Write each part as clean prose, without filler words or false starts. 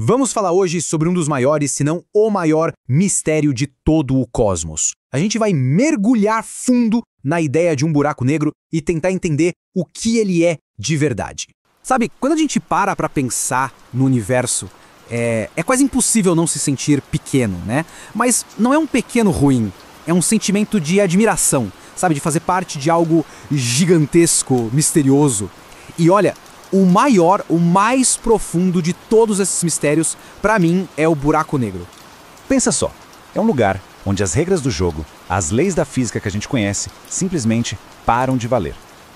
Vamos falar hoje sobre um dos maiores, se não o maior, mistério de todo o cosmos. A gente vai mergulhar fundo na ideia de um buraco negro e tentar entender o que ele é de verdade. Sabe, quando a gente para pensar no universo, é quase impossível não se sentir pequeno, né? Mas não é um pequeno ruim, é um sentimento de admiração, sabe? De fazer parte de algo gigantesco, misterioso. E olha, o maior, o mais profundo de todos esses mistérios, pra mim, é o buraco negro. Pensa só, é um lugar onde as regras do jogo, as leis da física que a gente conhece, simplesmente param de valer.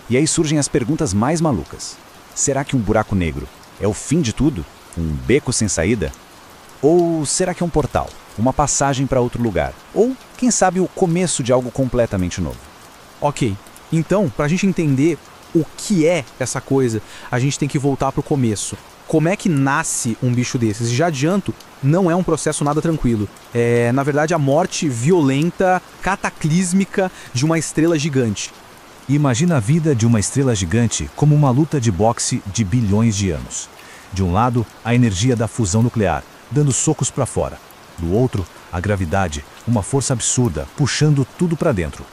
E aí surgem as perguntas mais malucas. Será que um buraco negro é o fim de tudo? Um beco sem saída? Ou será que é um portal? Uma passagem para outro lugar? Ou, quem sabe, o começo de algo completamente novo? Ok, então, pra gente entender o que é essa coisa, a gente tem que voltar pro começo. Como é que nasce um bicho desses? E já adianto, não é um processo nada tranquilo. É, na verdade, a morte violenta, cataclísmica de uma estrela gigante. Imagina a vida de uma estrela gigante como uma luta de boxe de bilhões de anos. De um lado, a energia da fusão nuclear, dando socos para fora. Do outro, a gravidade, uma força absurda, puxando tudo para dentro.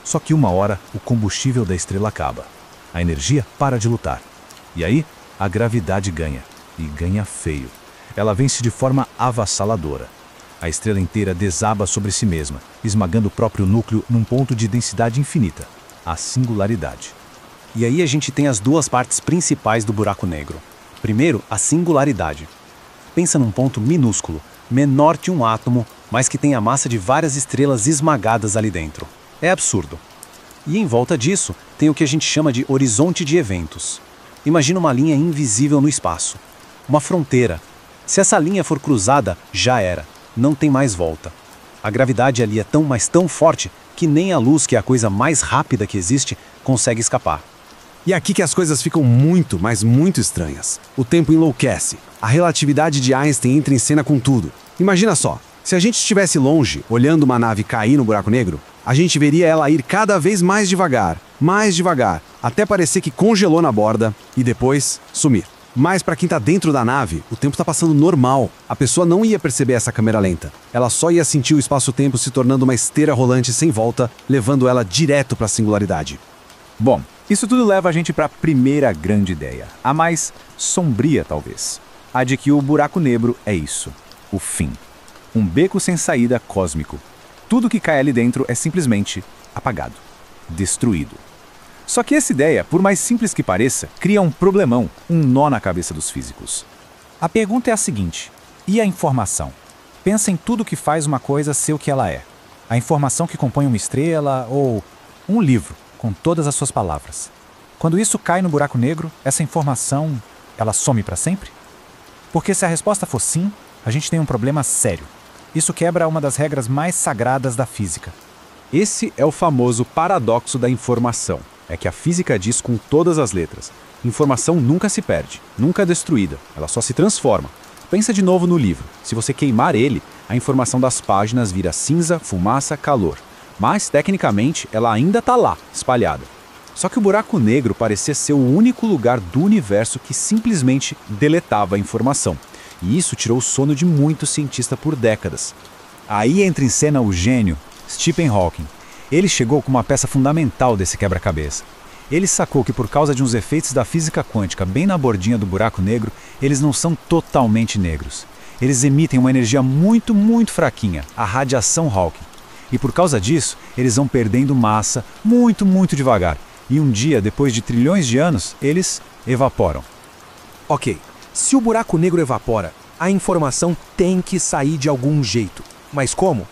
Só que uma hora, o combustível da estrela acaba. A energia para de lutar. E aí, a gravidade ganha. E ganha feio. Ela vence de forma avassaladora. A estrela inteira desaba sobre si mesma, esmagando o próprio núcleo num ponto de densidade infinita. A singularidade. E aí a gente tem as duas partes principais do buraco negro. Primeiro, a singularidade. Pensa num ponto minúsculo, menor que um átomo, mas que tem a massa de várias estrelas esmagadas ali dentro. É absurdo. E em volta disso, tem o que a gente chama de horizonte de eventos. Imagina uma linha invisível no espaço. Uma fronteira. Se essa linha for cruzada, já era. Não tem mais volta. A gravidade ali é tão, mas tão forte que nem a luz, que é a coisa mais rápida que existe, consegue escapar. E aqui que as coisas ficam muito, mas muito estranhas. O tempo enlouquece. A relatividade de Einstein entra em cena com tudo. Imagina só, se a gente estivesse longe, olhando uma nave cair no buraco negro, a gente veria ela ir cada vez mais devagar, até parecer que congelou na borda e depois sumir. Mas para quem tá dentro da nave, o tempo tá passando normal. A pessoa não ia perceber essa câmera lenta. Ela só ia sentir o espaço-tempo se tornando uma esteira rolante sem volta, levando ela direto para a singularidade. Bom, isso tudo leva a gente para a primeira grande ideia, a mais sombria talvez. A de que o buraco negro é isso, o fim. Um beco sem saída cósmico. Tudo que cai ali dentro é simplesmente apagado, destruído. Só que essa ideia, por mais simples que pareça, cria um problemão, um nó na cabeça dos físicos. A pergunta é a seguinte: e a informação? Pensa em tudo que faz uma coisa ser o que ela é. A informação que compõe uma estrela ou um livro, com todas as suas palavras. Quando isso cai no buraco negro, essa informação, ela some para sempre? Porque se a resposta for sim, a gente tem um problema sério. Isso quebra uma das regras mais sagradas da física. Esse é o famoso paradoxo da informação. É que a física diz com todas as letras: informação nunca se perde, nunca é destruída, ela só se transforma. Pensa de novo no livro. Se você queimar ele, a informação das páginas vira cinza, fumaça, calor. Mas, tecnicamente, ela ainda está lá, espalhada. Só que o buraco negro parecia ser o único lugar do universo que simplesmente deletava a informação. E isso tirou o sono de muitos cientistas por décadas. Aí entra em cena o gênio, Stephen Hawking. Ele chegou com uma peça fundamental desse quebra-cabeça. Ele sacou que por causa de uns efeitos da física quântica bem na bordinha do buraco negro, eles não são totalmente negros. Eles emitem uma energia muito, muito fraquinha, a radiação Hawking. E por causa disso, eles vão perdendo massa muito, muito devagar. E um dia, depois de trilhões de anos, eles evaporam. Ok, se o buraco negro evapora, a informação tem que sair de algum jeito. Mas como?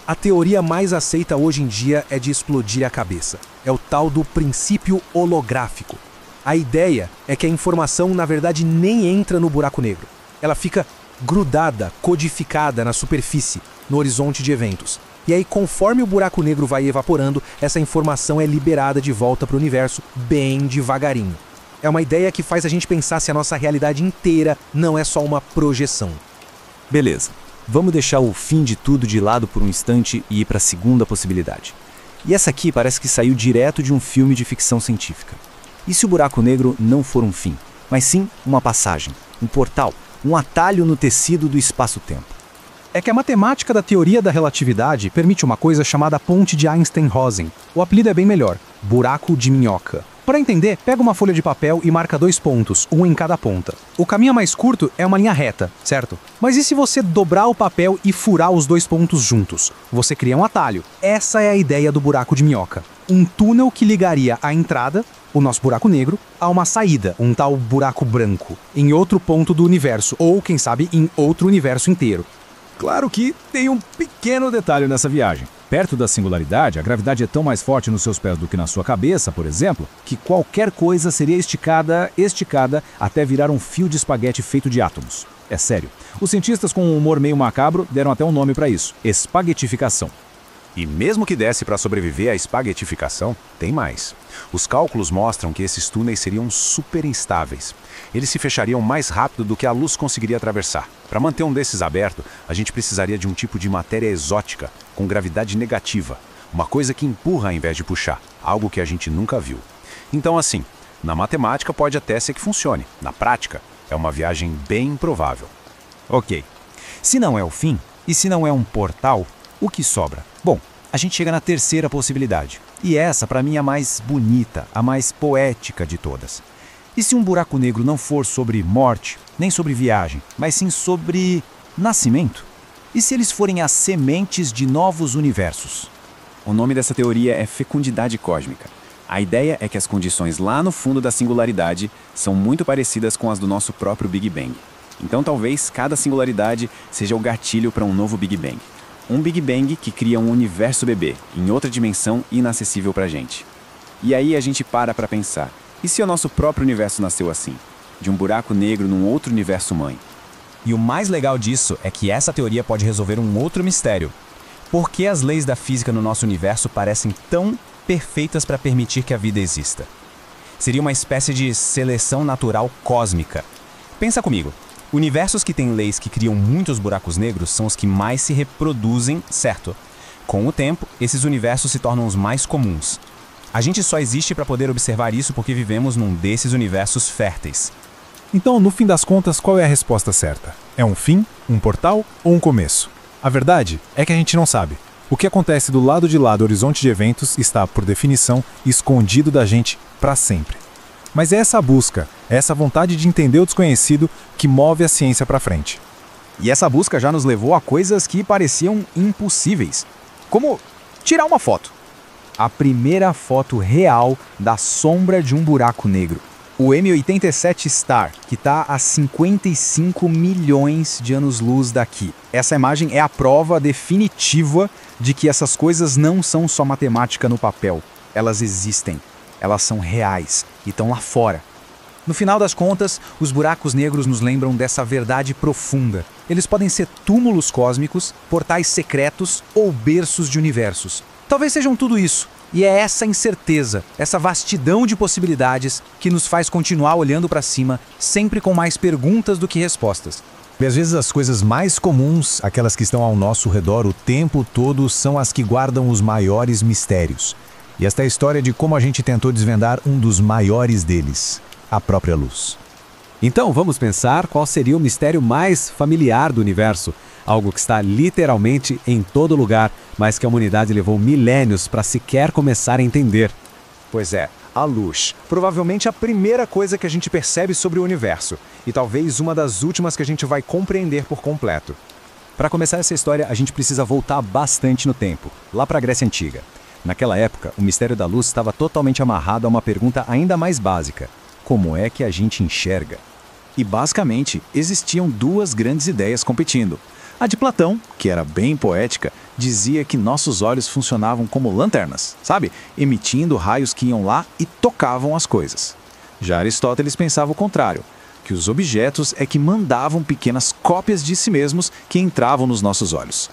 A teoria mais aceita hoje em dia é de explodir a cabeça. É o tal do princípio holográfico. A ideia é que a informação, na verdade, nem entra no buraco negro. Ela fica grudada, codificada na superfície, no horizonte de eventos. E aí, conforme o buraco negro vai evaporando, essa informação é liberada de volta para o universo bem devagarinho. É uma ideia que faz a gente pensar se a nossa realidade inteira não é só uma projeção. Beleza, vamos deixar o fim de tudo de lado por um instante e ir para a segunda possibilidade. E essa aqui parece que saiu direto de um filme de ficção científica. E se o buraco negro não for um fim, mas sim uma passagem, um portal, um atalho no tecido do espaço-tempo. É que a matemática da teoria da relatividade permite uma coisa chamada ponte de Einstein-Rosen. O apelido é bem melhor, buraco de minhoca. Para entender, pega uma folha de papel e marca 2 pontos, um em cada ponta. O caminho mais curto é uma linha reta, certo? Mas e se você dobrar o papel e furar os 2 pontos juntos? Você cria um atalho. Essa é a ideia do buraco de minhoca. Um túnel que ligaria a entrada, o nosso buraco negro, a uma saída, um tal buraco branco, em outro ponto do universo, ou quem sabe em outro universo inteiro. Claro que tem um pequeno detalhe nessa viagem. Perto da singularidade, a gravidade é tão mais forte nos seus pés do que na sua cabeça, por exemplo, que qualquer coisa seria esticada até virar um fio de espaguete feito de átomos. É sério. Os cientistas com um humor meio macabro deram até um nome para isso: espaguetificação. E mesmo que desse para sobreviver à espaguetificação, tem mais. Os cálculos mostram que esses túneis seriam super instáveis. Eles se fechariam mais rápido do que a luz conseguiria atravessar. Para manter um desses aberto, a gente precisaria de um tipo de matéria exótica, com gravidade negativa. Uma coisa que empurra ao invés de puxar, algo que a gente nunca viu. Então assim, na matemática pode até ser que funcione. Na prática, é uma viagem bem improvável. Ok. Se não é o fim, e se não é um portal, o que sobra? Bom, a gente chega na terceira possibilidade. E essa, para mim, é a mais bonita, a mais poética de todas. E se um buraco negro não for sobre morte, nem sobre viagem, mas sim sobre nascimento? E se eles forem as sementes de novos universos? O nome dessa teoria é fecundidade cósmica. A ideia é que as condições lá no fundo da singularidade são muito parecidas com as do nosso próprio Big Bang. Então talvez cada singularidade seja o gatilho para um novo Big Bang. Um Big Bang que cria um universo bebê, em outra dimensão inacessível pra gente. E aí a gente para pensar, e se o nosso próprio universo nasceu assim? De um buraco negro num outro universo mãe? E o mais legal disso é que essa teoria pode resolver um outro mistério. Por que as leis da física no nosso universo parecem tão perfeitas para permitir que a vida exista? Seria uma espécie de seleção natural cósmica. Pensa comigo. Universos que têm leis que criam muitos buracos negros são os que mais se reproduzem, certo? Com o tempo, esses universos se tornam os mais comuns. A gente só existe para poder observar isso porque vivemos num desses universos férteis. Então, no fim das contas, qual é a resposta certa? É um fim, um portal ou um começo? A verdade é que a gente não sabe. O que acontece do lado de lá do horizonte de eventos está, por definição, escondido da gente para sempre. Mas é essa busca, é essa vontade de entender o desconhecido que move a ciência para frente. E essa busca já nos levou a coisas que pareciam impossíveis, como tirar uma foto. A primeira foto real da sombra de um buraco negro. O M87 Star, que está a 55 milhões de anos-luz daqui. Essa imagem é a prova definitiva de que essas coisas não são só matemática no papel. Elas existem. Elas são reais e estão lá fora. No final das contas, os buracos negros nos lembram dessa verdade profunda. Eles podem ser túmulos cósmicos, portais secretos ou berços de universos. Talvez sejam tudo isso. E é essa incerteza, essa vastidão de possibilidades que nos faz continuar olhando para cima, sempre com mais perguntas do que respostas. E às vezes as coisas mais comuns, aquelas que estão ao nosso redor o tempo todo, são as que guardam os maiores mistérios. E esta é a história de como a gente tentou desvendar um dos maiores deles, a própria luz. Então vamos pensar qual seria o mistério mais familiar do universo, algo que está literalmente em todo lugar, mas que a humanidade levou milênios para sequer começar a entender. Pois é, a luz. Provavelmente a primeira coisa que a gente percebe sobre o universo, e talvez uma das últimas que a gente vai compreender por completo. Para começar essa história, a gente precisa voltar bastante no tempo, lá para a Grécia Antiga. Naquela época, o mistério da luz estava totalmente amarrado a uma pergunta ainda mais básica: como é que a gente enxerga? E basicamente, existiam duas grandes ideias competindo. A de Platão, que era bem poética, dizia que nossos olhos funcionavam como lanternas, sabe? Emitindo raios que iam lá e tocavam as coisas. Já Aristóteles pensava o contrário, que os objetos é que mandavam pequenas cópias de si mesmos que entravam nos nossos olhos.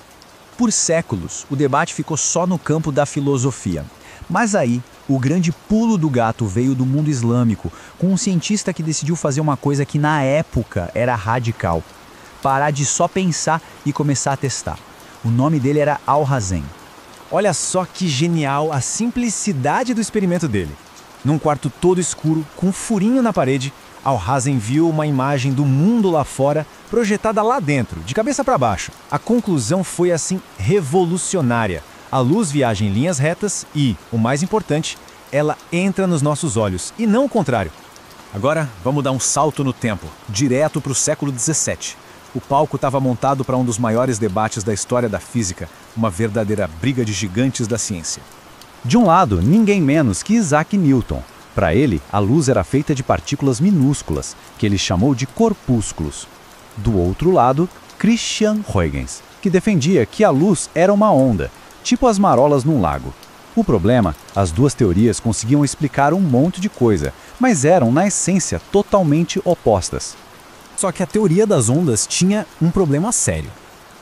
Por séculos, o debate ficou só no campo da filosofia. Mas aí, o grande pulo do gato veio do mundo islâmico, com um cientista que decidiu fazer uma coisa que na época era radical: parar de só pensar e começar a testar. O nome dele era Alhazen. Olha só que genial a simplicidade do experimento dele. Num quarto todo escuro, com um furinho na parede, Alhazen viu uma imagem do mundo lá fora projetada lá dentro, de cabeça para baixo. A conclusão foi assim revolucionária. A luz viaja em linhas retas e, o mais importante, ela entra nos nossos olhos, e não o contrário. Agora, vamos dar um salto no tempo, direto para o século XVII. O palco estava montado para um dos maiores debates da história da física, uma verdadeira briga de gigantes da ciência. De um lado, ninguém menos que Isaac Newton. Para ele, a luz era feita de partículas minúsculas, que ele chamou de corpúsculos. Do outro lado, Christian Huygens, que defendia que a luz era uma onda, tipo as marolas num lago. O problema, as duas teorias conseguiam explicar um monte de coisa, mas eram, na essência, totalmente opostas. Só que a teoria das ondas tinha um problema sério.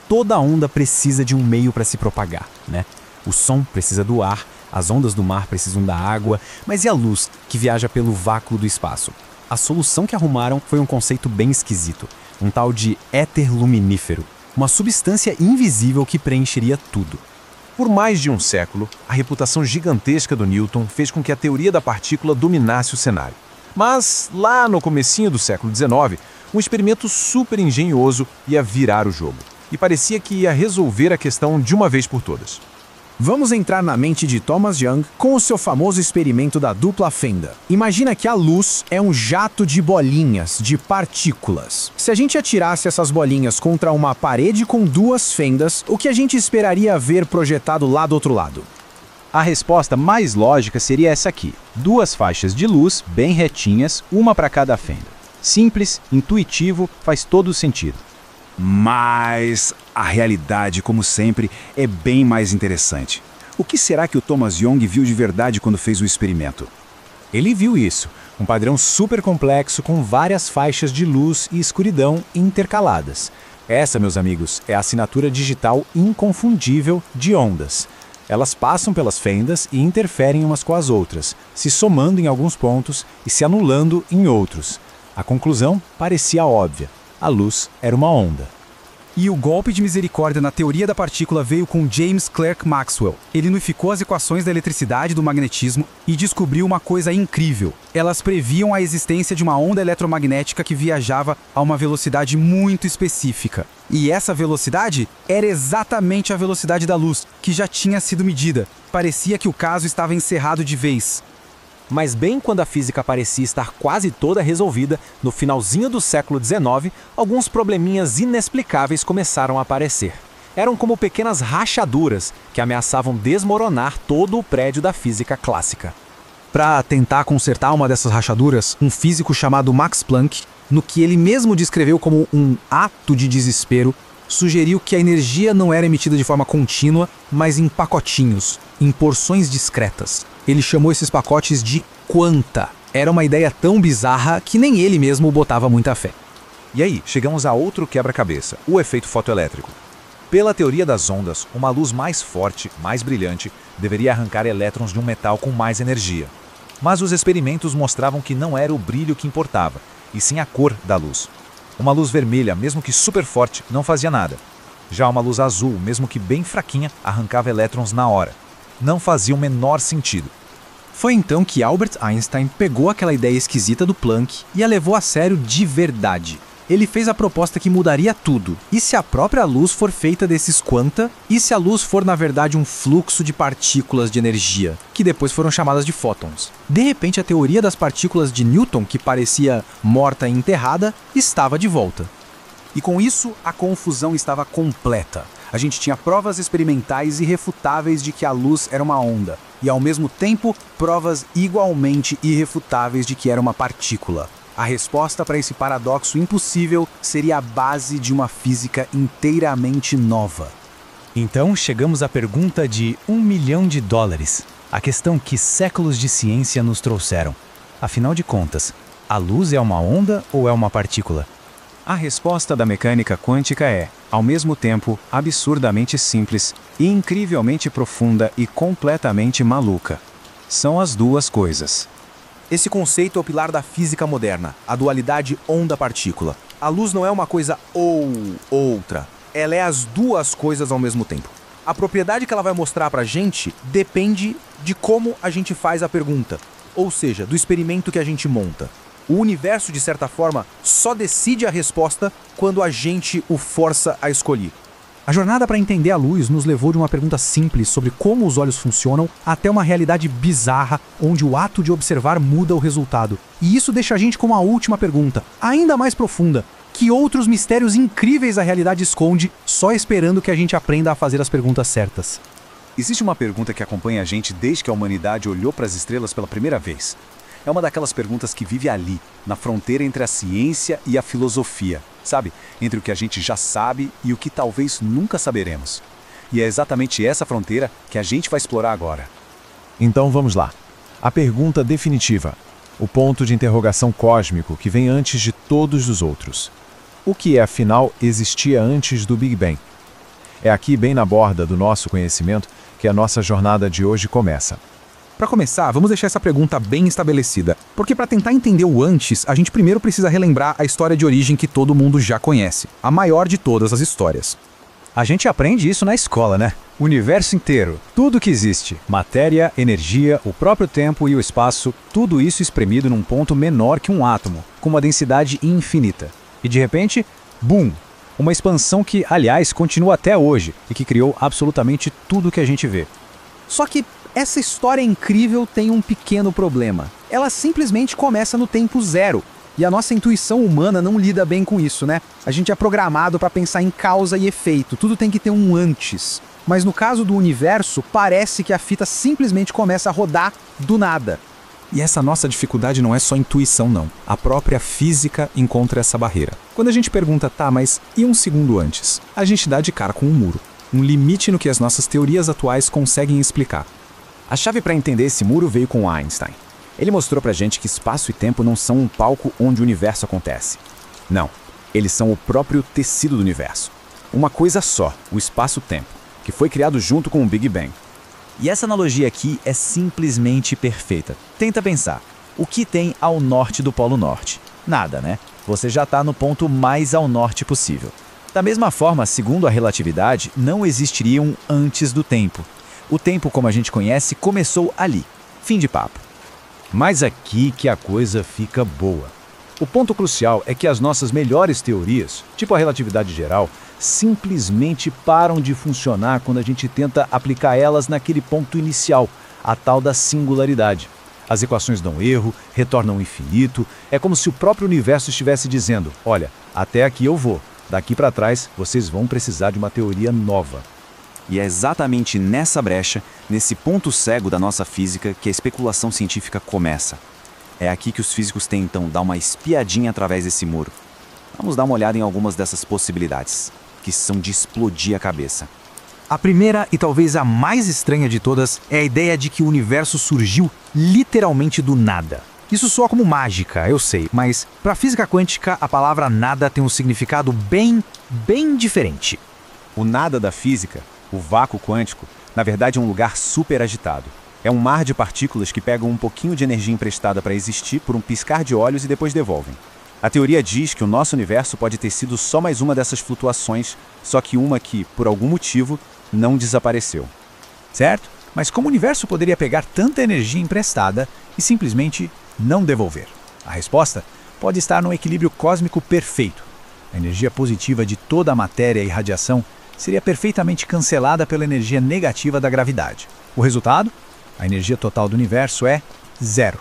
Toda onda precisa de um meio para se propagar, né? O som precisa do ar, as ondas do mar precisam da água, mas e a luz, que viaja pelo vácuo do espaço? A solução que arrumaram foi um conceito bem esquisito, um tal de éter luminífero, uma substância invisível que preencheria tudo. Por mais de um século, a reputação gigantesca do Newton fez com que a teoria da partícula dominasse o cenário. Mas, lá no comecinho do século XIX, um experimento super engenhoso ia virar o jogo. E parecia que ia resolver a questão de uma vez por todas. Vamos entrar na mente de Thomas Young com o seu famoso experimento da dupla fenda. Imagina que a luz é um jato de bolinhas, de partículas. Se a gente atirasse essas bolinhas contra uma parede com duas fendas, o que a gente esperaria ver projetado lá do outro lado? A resposta mais lógica seria essa aqui. Duas faixas de luz bem retinhas, uma para cada fenda. Simples, intuitivo, faz todo sentido. Mas a realidade, como sempre, é bem mais interessante. O que será que o Thomas Young viu de verdade quando fez o experimento? Ele viu isso, um padrão super complexo com várias faixas de luz e escuridão intercaladas. Essa, meus amigos, é a assinatura digital inconfundível de ondas. Elas passam pelas fendas e interferem umas com as outras, se somando em alguns pontos e se anulando em outros. A conclusão parecia óbvia. A luz era uma onda. E o golpe de misericórdia na teoria da partícula veio com James Clerk Maxwell. Ele unificou as equações da eletricidade e do magnetismo e descobriu uma coisa incrível. Elas previam a existência de uma onda eletromagnética que viajava a uma velocidade muito específica. E essa velocidade era exatamente a velocidade da luz, que já tinha sido medida. Parecia que o caso estava encerrado de vez. Mas bem quando a física parecia estar quase toda resolvida, no finalzinho do século XIX, alguns probleminhas inexplicáveis começaram a aparecer. Eram como pequenas rachaduras que ameaçavam desmoronar todo o prédio da física clássica. Para tentar consertar uma dessas rachaduras, um físico chamado Max Planck, no que ele mesmo descreveu como um ato de desespero, sugeriu que a energia não era emitida de forma contínua, mas em pacotinhos, em porções discretas. Ele chamou esses pacotes de quanta. Era uma ideia tão bizarra que nem ele mesmo botava muita fé. E aí, chegamos a outro quebra-cabeça, o efeito fotoelétrico. Pela teoria das ondas, uma luz mais forte, mais brilhante, deveria arrancar elétrons de um metal com mais energia. Mas os experimentos mostravam que não era o brilho que importava, e sim a cor da luz. Uma luz vermelha, mesmo que super forte, não fazia nada. Já uma luz azul, mesmo que bem fraquinha, arrancava elétrons na hora. Não fazia o menor sentido. Foi então que Albert Einstein pegou aquela ideia esquisita do Planck e a levou a sério de verdade. Ele fez a proposta que mudaria tudo. E se a própria luz for feita desses quanta? E se a luz for, na verdade, um fluxo de partículas de energia, que depois foram chamadas de fótons? De repente, a teoria das partículas de Newton, que parecia morta e enterrada, estava de volta. E com isso, a confusão estava completa. A gente tinha provas experimentais irrefutáveis de que a luz era uma onda, e ao mesmo tempo, provas igualmente irrefutáveis de que era uma partícula. A resposta para esse paradoxo impossível seria a base de uma física inteiramente nova. Então chegamos à pergunta de $1 milhão, a questão que séculos de ciência nos trouxeram. Afinal de contas, a luz é uma onda ou é uma partícula? A resposta da mecânica quântica é, ao mesmo tempo, absurdamente simples e incrivelmente profunda e completamente maluca. São as duas coisas. Esse conceito é o pilar da física moderna, a dualidade onda-partícula. A luz não é uma coisa ou outra, ela é as duas coisas ao mesmo tempo. A propriedade que ela vai mostrar pra gente depende de como a gente faz a pergunta, ou seja, do experimento que a gente monta. O universo, de certa forma, só decide a resposta quando a gente o força a escolher. A jornada para entender a luz nos levou de uma pergunta simples sobre como os olhos funcionam até uma realidade bizarra onde o ato de observar muda o resultado. E isso deixa a gente com uma última pergunta, ainda mais profunda. Que outros mistérios incríveis a realidade esconde, só esperando que a gente aprenda a fazer as perguntas certas? Existe uma pergunta que acompanha a gente desde que a humanidade olhou para as estrelas pela primeira vez. É uma daquelas perguntas que vive ali, na fronteira entre a ciência e a filosofia, sabe? Entre o que a gente já sabe e o que talvez nunca saberemos. E é exatamente essa fronteira que a gente vai explorar agora. Então vamos lá. A pergunta definitiva. O ponto de interrogação cósmico que vem antes de todos os outros. O que, afinal, existia antes do Big Bang? É aqui, bem na borda do nosso conhecimento, que a nossa jornada de hoje começa. Para começar, vamos deixar essa pergunta bem estabelecida, porque para tentar entender o antes, a gente primeiro precisa relembrar a história de origem que todo mundo já conhece, a maior de todas as histórias. A gente aprende isso na escola, né? O universo inteiro, tudo que existe, matéria, energia, o próprio tempo e o espaço, tudo isso espremido num ponto menor que um átomo, com uma densidade infinita. E de repente, BUM! Uma expansão que, aliás, continua até hoje e que criou absolutamente tudo que a gente vê. Só que essa história incrível tem um pequeno problema. Ela simplesmente começa no tempo zero. E a nossa intuição humana não lida bem com isso, né? A gente é programado para pensar em causa e efeito, tudo tem que ter um antes. Mas no caso do universo, parece que a fita simplesmente começa a rodar do nada. E essa nossa dificuldade não é só intuição, não. A própria física encontra essa barreira. Quando a gente pergunta, tá, mas e um segundo antes? A gente dá de cara com um muro. Um limite no que as nossas teorias atuais conseguem explicar. A chave para entender esse muro veio com Einstein. Ele mostrou pra gente que espaço e tempo não são um palco onde o universo acontece. Não, eles são o próprio tecido do universo. Uma coisa só, o espaço-tempo, que foi criado junto com o Big Bang. E essa analogia aqui é simplesmente perfeita. Tenta pensar, o que tem ao norte do Polo Norte? Nada, né? Você já está no ponto mais ao norte possível. Da mesma forma, segundo a relatividade, não existiria um antes do tempo. O tempo como a gente conhece começou ali. Fim de papo. Mas aqui que a coisa fica boa. O ponto crucial é que as nossas melhores teorias, tipo a relatividade geral, simplesmente param de funcionar quando a gente tenta aplicar elas naquele ponto inicial, a tal da singularidade. As equações dão erro, retornam ao infinito, é como se o próprio universo estivesse dizendo, olha, até aqui eu vou, daqui para trás vocês vão precisar de uma teoria nova. E é exatamente nessa brecha, nesse ponto cego da nossa física, que a especulação científica começa. É aqui que os físicos tentam dar uma espiadinha através desse muro. Vamos dar uma olhada em algumas dessas possibilidades, que são de explodir a cabeça. A primeira e talvez a mais estranha de todas é a ideia de que o universo surgiu literalmente do nada. Isso soa como mágica, eu sei, mas para a física quântica a palavra nada tem um significado bem diferente. O nada da física, o vácuo quântico, na verdade é um lugar super agitado. É um mar de partículas que pegam um pouquinho de energia emprestada para existir por um piscar de olhos e depois devolvem. A teoria diz que o nosso universo pode ter sido só mais uma dessas flutuações, só que uma que, por algum motivo, não desapareceu. Certo? Mas como o universo poderia pegar tanta energia emprestada e simplesmente não devolver? A resposta pode estar num equilíbrio cósmico perfeito. A energia positiva de toda a matéria e radiação seria perfeitamente cancelada pela energia negativa da gravidade. O resultado? A energia total do universo é zero.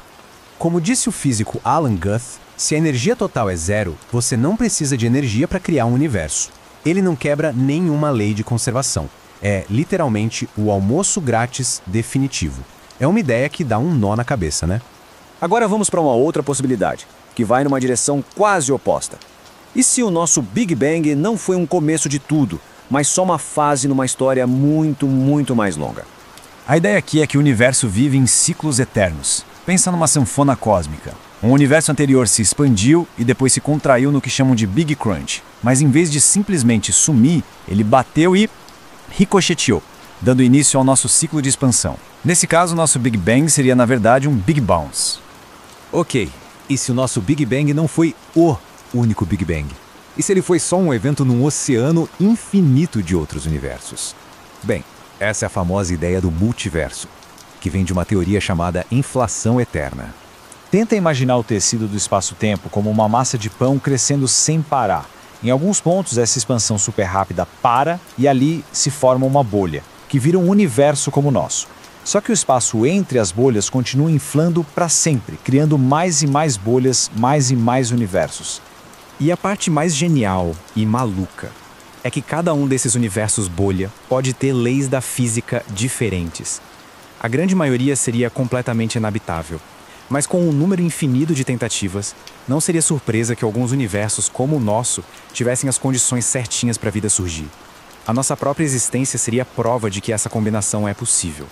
Como disse o físico Alan Guth, se a energia total é zero, você não precisa de energia para criar um universo. Ele não quebra nenhuma lei de conservação. É, literalmente, o almoço grátis definitivo. É uma ideia que dá um nó na cabeça, né? Agora vamos para uma outra possibilidade, que vai numa direção quase oposta. E se o nosso Big Bang não foi um começo de tudo, mas só uma fase numa história muito mais longa? A ideia aqui é que o universo vive em ciclos eternos. Pensa numa sanfona cósmica. Um universo anterior se expandiu e depois se contraiu no que chamam de Big Crunch. Mas em vez de simplesmente sumir, ele bateu e ricocheteou, dando início ao nosso ciclo de expansão. Nesse caso, nosso Big Bang seria, na verdade, um Big Bounce. Ok, e se o nosso Big Bang não foi o único Big Bang? E se ele foi só um evento num oceano infinito de outros universos? Bem, essa é a famosa ideia do multiverso, que vem de uma teoria chamada inflação eterna. Tenta imaginar o tecido do espaço-tempo como uma massa de pão crescendo sem parar. Em alguns pontos, essa expansão super rápida para e ali se forma uma bolha, que vira um universo como o nosso. Só que o espaço entre as bolhas continua inflando para sempre, criando mais e mais bolhas, mais e mais universos. E a parte mais genial e maluca é que cada um desses universos bolha pode ter leis da física diferentes. A grande maioria seria completamente inabitável, mas com um número infinito de tentativas, não seria surpresa que alguns universos como o nosso tivessem as condições certinhas para a vida surgir. A nossa própria existência seria prova de que essa combinação é possível.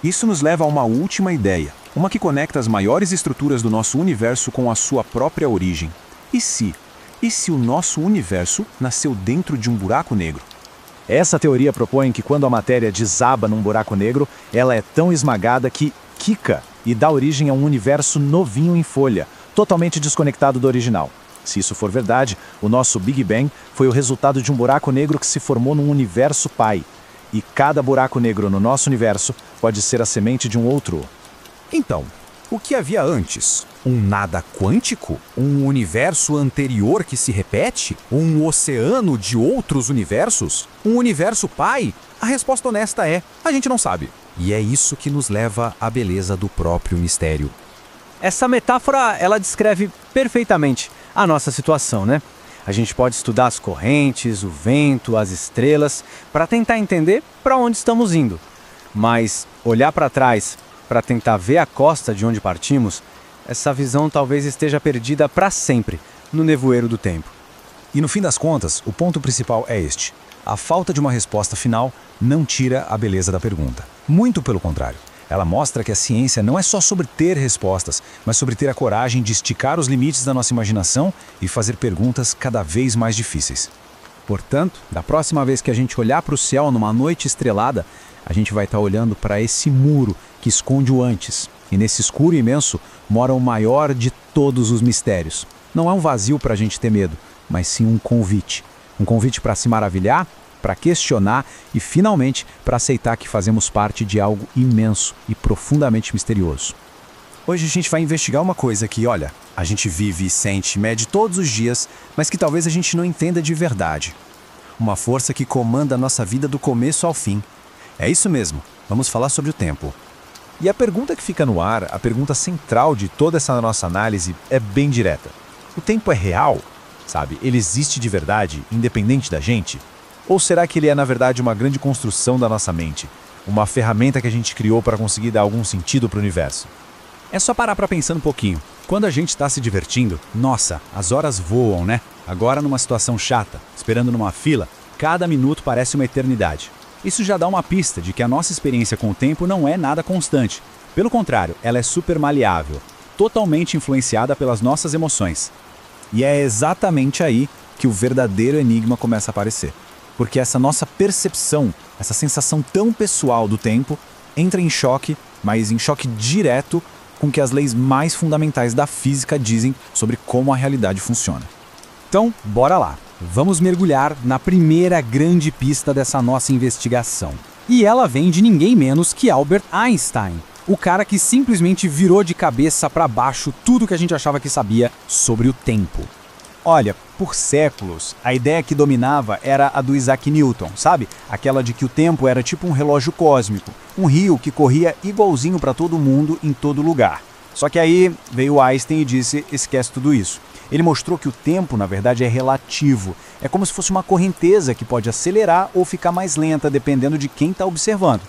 Isso nos leva a uma última ideia, uma que conecta as maiores estruturas do nosso universo com a sua própria origem. E se o nosso universo nasceu dentro de um buraco negro? Essa teoria propõe que quando a matéria desaba num buraco negro, ela é tão esmagada que quica e dá origem a um universo novinho em folha, totalmente desconectado do original. Se isso for verdade, o nosso Big Bang foi o resultado de um buraco negro que se formou num universo pai. E cada buraco negro no nosso universo pode ser a semente de um outro. Então, o que havia antes? Um nada quântico? Um universo anterior que se repete? Um oceano de outros universos? Um universo pai? A resposta honesta é: a gente não sabe. E é isso que nos leva à beleza do próprio mistério. Essa metáfora, ela descreve perfeitamente a nossa situação, né? A gente pode estudar as correntes, o vento, as estrelas, para tentar entender para onde estamos indo. Mas olhar para trás, para tentar ver a costa de onde partimos, essa visão talvez esteja perdida para sempre no nevoeiro do tempo. E no fim das contas, o ponto principal é este. A falta de uma resposta final não tira a beleza da pergunta. Muito pelo contrário. Ela mostra que a ciência não é só sobre ter respostas, mas sobre ter a coragem de esticar os limites da nossa imaginação e fazer perguntas cada vez mais difíceis. Portanto, da próxima vez que a gente olhar para o céu numa noite estrelada, a gente vai estar olhando para esse muro que esconde o antes. E nesse escuro imenso mora o maior de todos os mistérios. Não é um vazio para a gente ter medo, mas sim um convite. Um convite para se maravilhar, para questionar e, finalmente, para aceitar que fazemos parte de algo imenso e profundamente misterioso. Hoje a gente vai investigar uma coisa que, olha, a gente vive, sente, mede todos os dias, mas que talvez a gente não entenda de verdade. Uma força que comanda a nossa vida do começo ao fim. É isso mesmo, vamos falar sobre o tempo. E a pergunta que fica no ar, a pergunta central de toda essa nossa análise, é bem direta. O tempo é real? Sabe, ele existe de verdade, independente da gente? Ou será que ele é, na verdade, uma grande construção da nossa mente? Uma ferramenta que a gente criou para conseguir dar algum sentido para o universo? É só parar para pensar um pouquinho. Quando a gente está se divertindo, nossa, as horas voam, né? Agora numa situação chata, esperando numa fila, cada minuto parece uma eternidade. Isso já dá uma pista de que a nossa experiência com o tempo não é nada constante. Pelo contrário, ela é super maleável, totalmente influenciada pelas nossas emoções. E é exatamente aí que o verdadeiro enigma começa a aparecer. Porque essa nossa percepção, essa sensação tão pessoal do tempo, entra em choque, mas em choque direto com o que as leis mais fundamentais da física dizem sobre como a realidade funciona. Então, bora lá. Vamos mergulhar na primeira grande pista dessa nossa investigação. E ela vem de ninguém menos que Albert Einstein, o cara que simplesmente virou de cabeça para baixo tudo que a gente achava que sabia sobre o tempo. Olha, por séculos, a ideia que dominava era a do Isaac Newton, sabe? Aquela de que o tempo era tipo um relógio cósmico, um rio que corria igualzinho para todo mundo em todo lugar. Só que aí veio Einstein e disse, esquece tudo isso. Ele mostrou que o tempo, na verdade, é relativo. É como se fosse uma correnteza que pode acelerar ou ficar mais lenta, dependendo de quem está observando.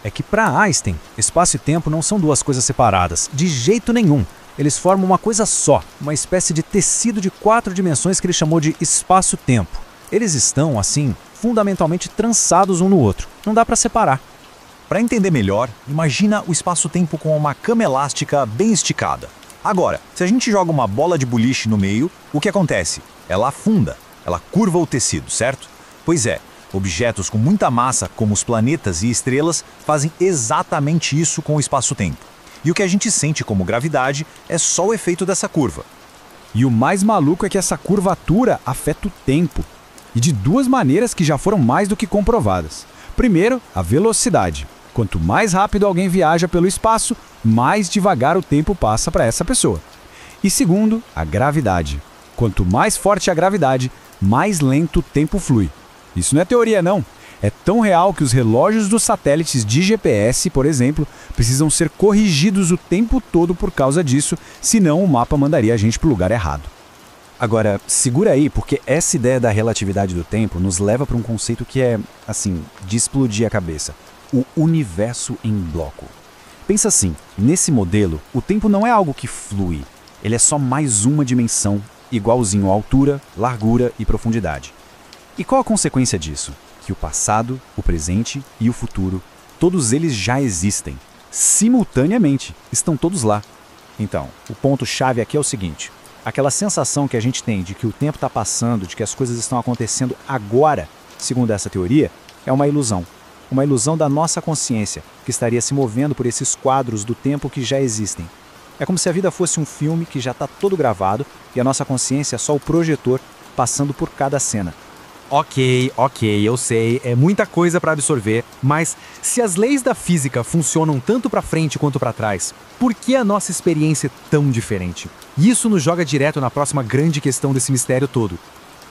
É que para Einstein, espaço e tempo não são duas coisas separadas, de jeito nenhum. Eles formam uma coisa só, uma espécie de tecido de 4 dimensões que ele chamou de espaço-tempo. Eles estão, assim, fundamentalmente trançados um no outro. Não dá para separar. Para entender melhor, imagina o espaço-tempo com uma cama elástica bem esticada. Agora, se a gente joga uma bola de boliche no meio, o que acontece? Ela afunda, ela curva o tecido, certo? Pois é, objetos com muita massa, como os planetas e estrelas, fazem exatamente isso com o espaço-tempo. E o que a gente sente como gravidade é só o efeito dessa curva. E o mais maluco é que essa curvatura afeta o tempo. E de duas maneiras que já foram mais do que comprovadas. Primeiro, a velocidade. Quanto mais rápido alguém viaja pelo espaço, mais devagar o tempo passa para essa pessoa. E segundo, a gravidade. Quanto mais forte a gravidade, mais lento o tempo flui. Isso não é teoria, não. É tão real que os relógios dos satélites de GPS, por exemplo, precisam ser corrigidos o tempo todo por causa disso, senão o mapa mandaria a gente para o lugar errado. Agora, segura aí, porque essa ideia da relatividade do tempo nos leva para um conceito que é, assim, de explodir a cabeça. O universo em bloco. Pensa assim, nesse modelo, o tempo não é algo que flui. Ele é só mais uma dimensão, igualzinho a altura, largura e profundidade. E qual a consequência disso? Que o passado, o presente e o futuro, todos eles já existem. Simultaneamente, estão todos lá. Então, o ponto-chave aqui é o seguinte. Aquela sensação que a gente tem de que o tempo está passando, de que as coisas estão acontecendo agora, segundo essa teoria, é uma ilusão. Uma ilusão da nossa consciência, que estaria se movendo por esses quadros do tempo que já existem. É como se a vida fosse um filme que já está todo gravado e a nossa consciência é só o projetor passando por cada cena. Ok, eu sei, é muita coisa para absorver, mas se as leis da física funcionam tanto para frente quanto para trás, por que a nossa experiência é tão diferente? Isso nos joga direto na próxima grande questão desse mistério todo.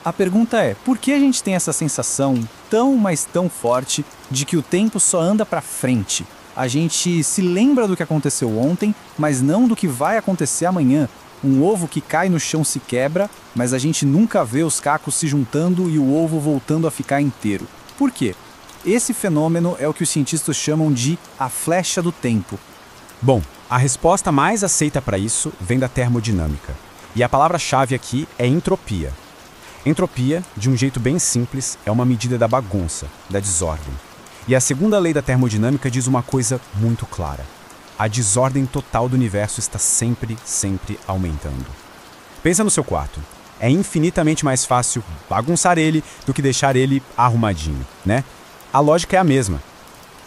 A pergunta é, por que a gente tem essa sensação tão, mas tão forte de que o tempo só anda para frente? A gente se lembra do que aconteceu ontem, mas não do que vai acontecer amanhã. Um ovo que cai no chão se quebra, mas a gente nunca vê os cacos se juntando e o ovo voltando a ficar inteiro. Por quê? Esse fenômeno é o que os cientistas chamam de a flecha do tempo. Bom, a resposta mais aceita para isso vem da termodinâmica. E a palavra-chave aqui é entropia. Entropia, de um jeito bem simples, é uma medida da bagunça, da desordem. E a segunda lei da termodinâmica diz uma coisa muito clara. A desordem total do universo está sempre aumentando. Pensa no seu quarto. É infinitamente mais fácil bagunçar ele do que deixar ele arrumadinho, né? A lógica é a mesma.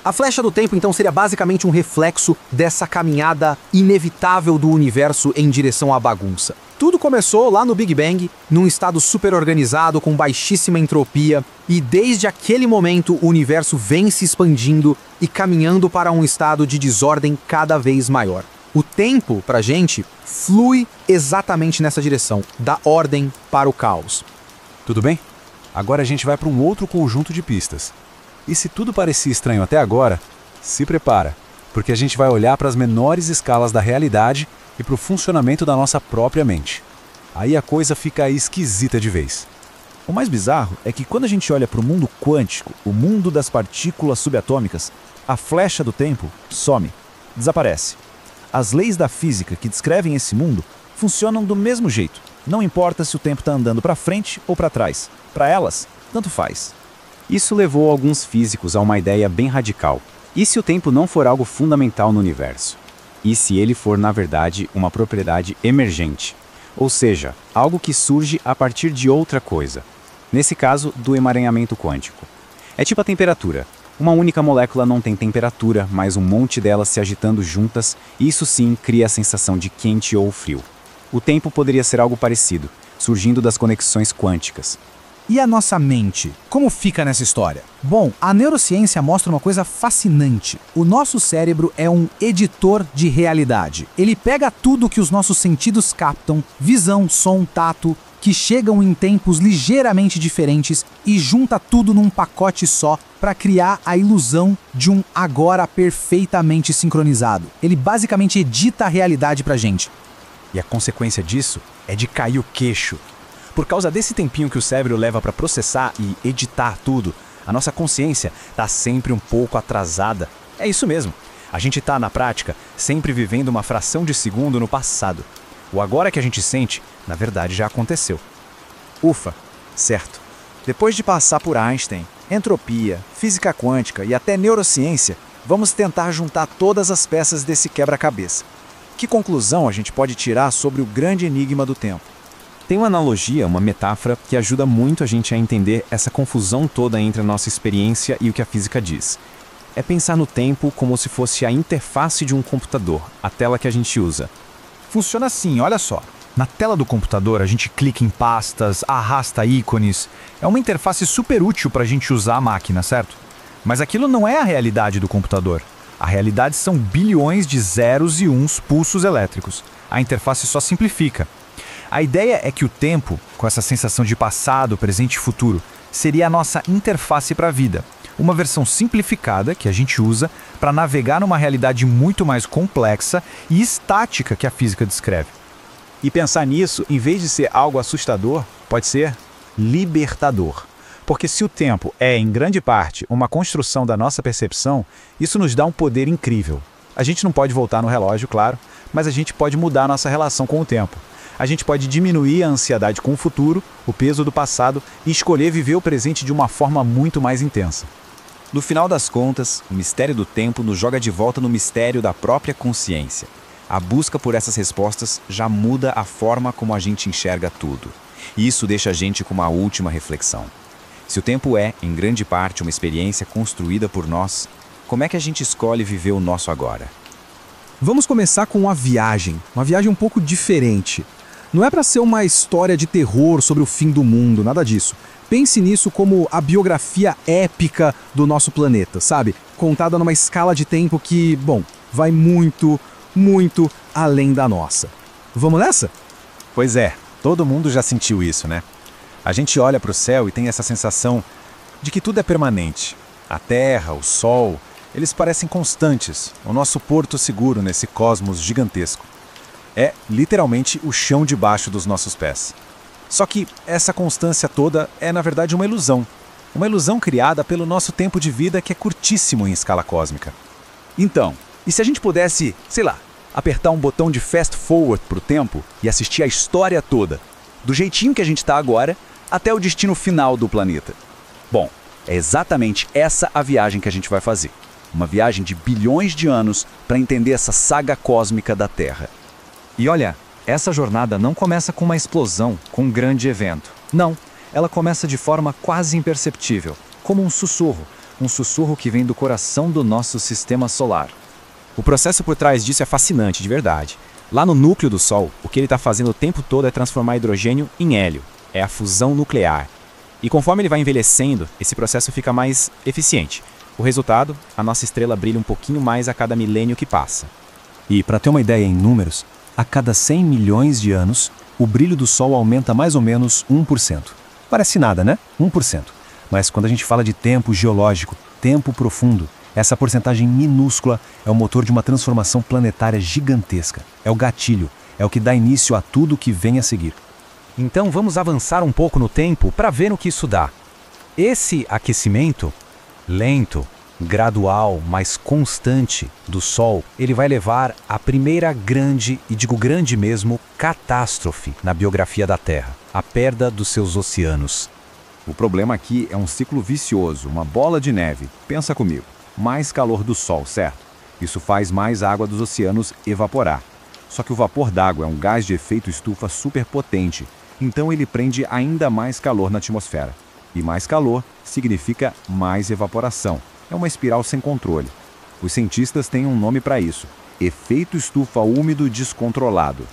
A flecha do tempo, então, seria basicamente um reflexo dessa caminhada inevitável do universo em direção à bagunça. Tudo começou lá no Big Bang, num estado super organizado, com baixíssima entropia, e desde aquele momento o universo vem se expandindo e caminhando para um estado de desordem cada vez maior. O tempo, pra gente, flui exatamente nessa direção, da ordem para o caos. Tudo bem? Agora a gente vai para um outro conjunto de pistas. E se tudo parecia estranho até agora, se prepara, porque a gente vai olhar para as menores escalas da realidade e para o funcionamento da nossa própria mente. Aí a coisa fica esquisita de vez. O mais bizarro é que quando a gente olha para o mundo quântico, o mundo das partículas subatômicas, a flecha do tempo some, desaparece. As leis da física que descrevem esse mundo funcionam do mesmo jeito. Não importa se o tempo está andando para frente ou para trás. Para elas, tanto faz. Isso levou alguns físicos a uma ideia bem radical. E se o tempo não for algo fundamental no universo? E se ele for, na verdade, uma propriedade emergente? Ou seja, algo que surge a partir de outra coisa. Nesse caso, do emaranhamento quântico. É tipo a temperatura. Uma única molécula não tem temperatura, mas um monte delas se agitando juntas, e isso sim cria a sensação de quente ou frio. O tempo poderia ser algo parecido, surgindo das conexões quânticas. E a nossa mente? Como fica nessa história? Bom, a neurociência mostra uma coisa fascinante. O nosso cérebro é um editor de realidade. Ele pega tudo que os nossos sentidos captam, visão, som, tato, que chegam em tempos ligeiramente diferentes e junta tudo num pacote só para criar a ilusão de um agora perfeitamente sincronizado. Ele basicamente edita a realidade pra gente. E a consequência disso é de cair o queixo. Por causa desse tempinho que o cérebro leva para processar e editar tudo, a nossa consciência está sempre um pouco atrasada. É isso mesmo. A gente está, na prática, sempre vivendo uma fração de segundo no passado. O agora que a gente sente, na verdade, já aconteceu. Ufa, certo. Depois de passar por Einstein, entropia, física quântica e até neurociência, vamos tentar juntar todas as peças desse quebra-cabeça. Que conclusão a gente pode tirar sobre o grande enigma do tempo? Tem uma analogia, uma metáfora, que ajuda muito a gente a entender essa confusão toda entre a nossa experiência e o que a física diz. É pensar no tempo como se fosse a interface de um computador, a tela que a gente usa. Funciona assim, olha só. Na tela do computador, a gente clica em pastas, arrasta ícones. É uma interface super útil para a gente usar a máquina, certo? Mas aquilo não é a realidade do computador. A realidade são bilhões de zeros e uns pulsos elétricos. A interface só simplifica. A ideia é que o tempo, com essa sensação de passado, presente e futuro, seria a nossa interface para a vida. Uma versão simplificada que a gente usa para navegar numa realidade muito mais complexa e estática que a física descreve. E pensar nisso, em vez de ser algo assustador, pode ser libertador. Porque se o tempo é, em grande parte, uma construção da nossa percepção, isso nos dá um poder incrível. A gente não pode voltar no relógio, claro, mas a gente pode mudar a nossa relação com o tempo. A gente pode diminuir a ansiedade com o futuro, o peso do passado e escolher viver o presente de uma forma muito mais intensa. No final das contas, o mistério do tempo nos joga de volta no mistério da própria consciência. A busca por essas respostas já muda a forma como a gente enxerga tudo. E isso deixa a gente com uma última reflexão. Se o tempo é, em grande parte, uma experiência construída por nós, como é que a gente escolhe viver o nosso agora? Vamos começar com uma viagem um pouco diferente. Não é para ser uma história de terror sobre o fim do mundo, nada disso. Pense nisso como a biografia épica do nosso planeta, sabe? Contada numa escala de tempo que, bom, vai muito, muito além da nossa. Vamos nessa? Pois é, todo mundo já sentiu isso, né? A gente olha para o céu e tem essa sensação de que tudo é permanente. A Terra, o Sol, eles parecem constantes, o nosso porto seguro nesse cosmos gigantesco. É, literalmente, o chão debaixo dos nossos pés. Só que essa constância toda é, na verdade, uma ilusão. Uma ilusão criada pelo nosso tempo de vida que é curtíssimo em escala cósmica. Então, e se a gente pudesse, sei lá, apertar um botão de fast forward pro tempo e assistir a história toda, do jeitinho que a gente está agora, até o destino final do planeta? Bom, é exatamente essa a viagem que a gente vai fazer. Uma viagem de bilhões de anos para entender essa saga cósmica da Terra. E olha, essa jornada não começa com uma explosão, com um grande evento. Não, ela começa de forma quase imperceptível, como um sussurro que vem do coração do nosso sistema solar. O processo por trás disso é fascinante, de verdade. Lá no núcleo do Sol, o que ele está fazendo o tempo todo é transformar hidrogênio em hélio. É a fusão nuclear. E conforme ele vai envelhecendo, esse processo fica mais eficiente. O resultado, a nossa estrela brilha um pouquinho mais a cada milênio que passa. E, para ter uma ideia em números, a cada 100 milhões de anos, o brilho do Sol aumenta mais ou menos 1%. Parece nada, né? 1%. Mas quando a gente fala de tempo geológico, tempo profundo, essa porcentagem minúscula é o motor de uma transformação planetária gigantesca. É o gatilho, é o que dá início a tudo que vem a seguir. Então vamos avançar um pouco no tempo para ver no que isso dá. Esse aquecimento lento, gradual, mas constante do Sol, ele vai levar à primeira grande, e digo grande mesmo, catástrofe na biografia da Terra, a perda dos seus oceanos. O problema aqui é um ciclo vicioso, uma bola de neve. Pensa comigo. Mais calor do Sol, certo? Isso faz mais água dos oceanos evaporar. Só que o vapor d'água é um gás de efeito estufa superpotente, então ele prende ainda mais calor na atmosfera. E mais calor significa mais evaporação. É uma espiral sem controle. Os cientistas têm um nome para isso: efeito estufa úmido descontrolado.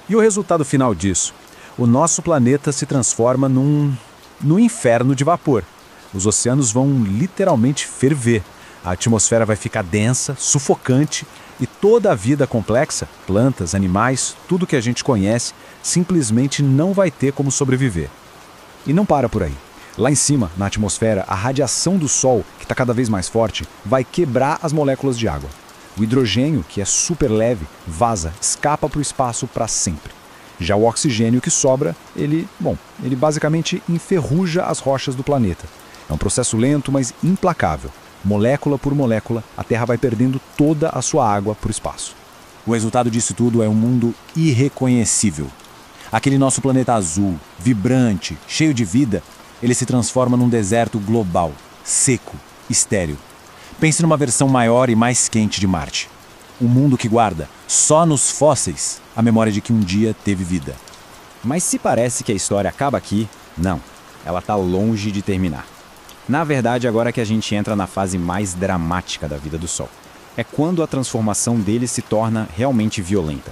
E o resultado final disso? O nosso planeta se transforma num inferno de vapor. Os oceanos vão literalmente ferver. A atmosfera vai ficar densa, sufocante, e toda a vida complexa, plantas, animais, tudo que a gente conhece, simplesmente não vai ter como sobreviver. E não para por aí. Lá em cima, na atmosfera, a radiação do Sol, que está cada vez mais forte, vai quebrar as moléculas de água. O hidrogênio, que é super leve, vaza, escapa para o espaço para sempre. Já o oxigênio que sobra, ele basicamente enferruja as rochas do planeta. É um processo lento, mas implacável. Molécula por molécula, a Terra vai perdendo toda a sua água para o espaço. O resultado disso tudo é um mundo irreconhecível. Aquele nosso planeta azul, vibrante, cheio de vida, ele se transforma num deserto global, seco, estéril. Pense numa versão maior e mais quente de Marte. Um mundo que guarda, só nos fósseis, a memória de que um dia teve vida. Mas se parece que a história acaba aqui, não. Ela está longe de terminar. Na verdade, agora que a gente entra na fase mais dramática da vida do Sol. É quando a transformação dele se torna realmente violenta.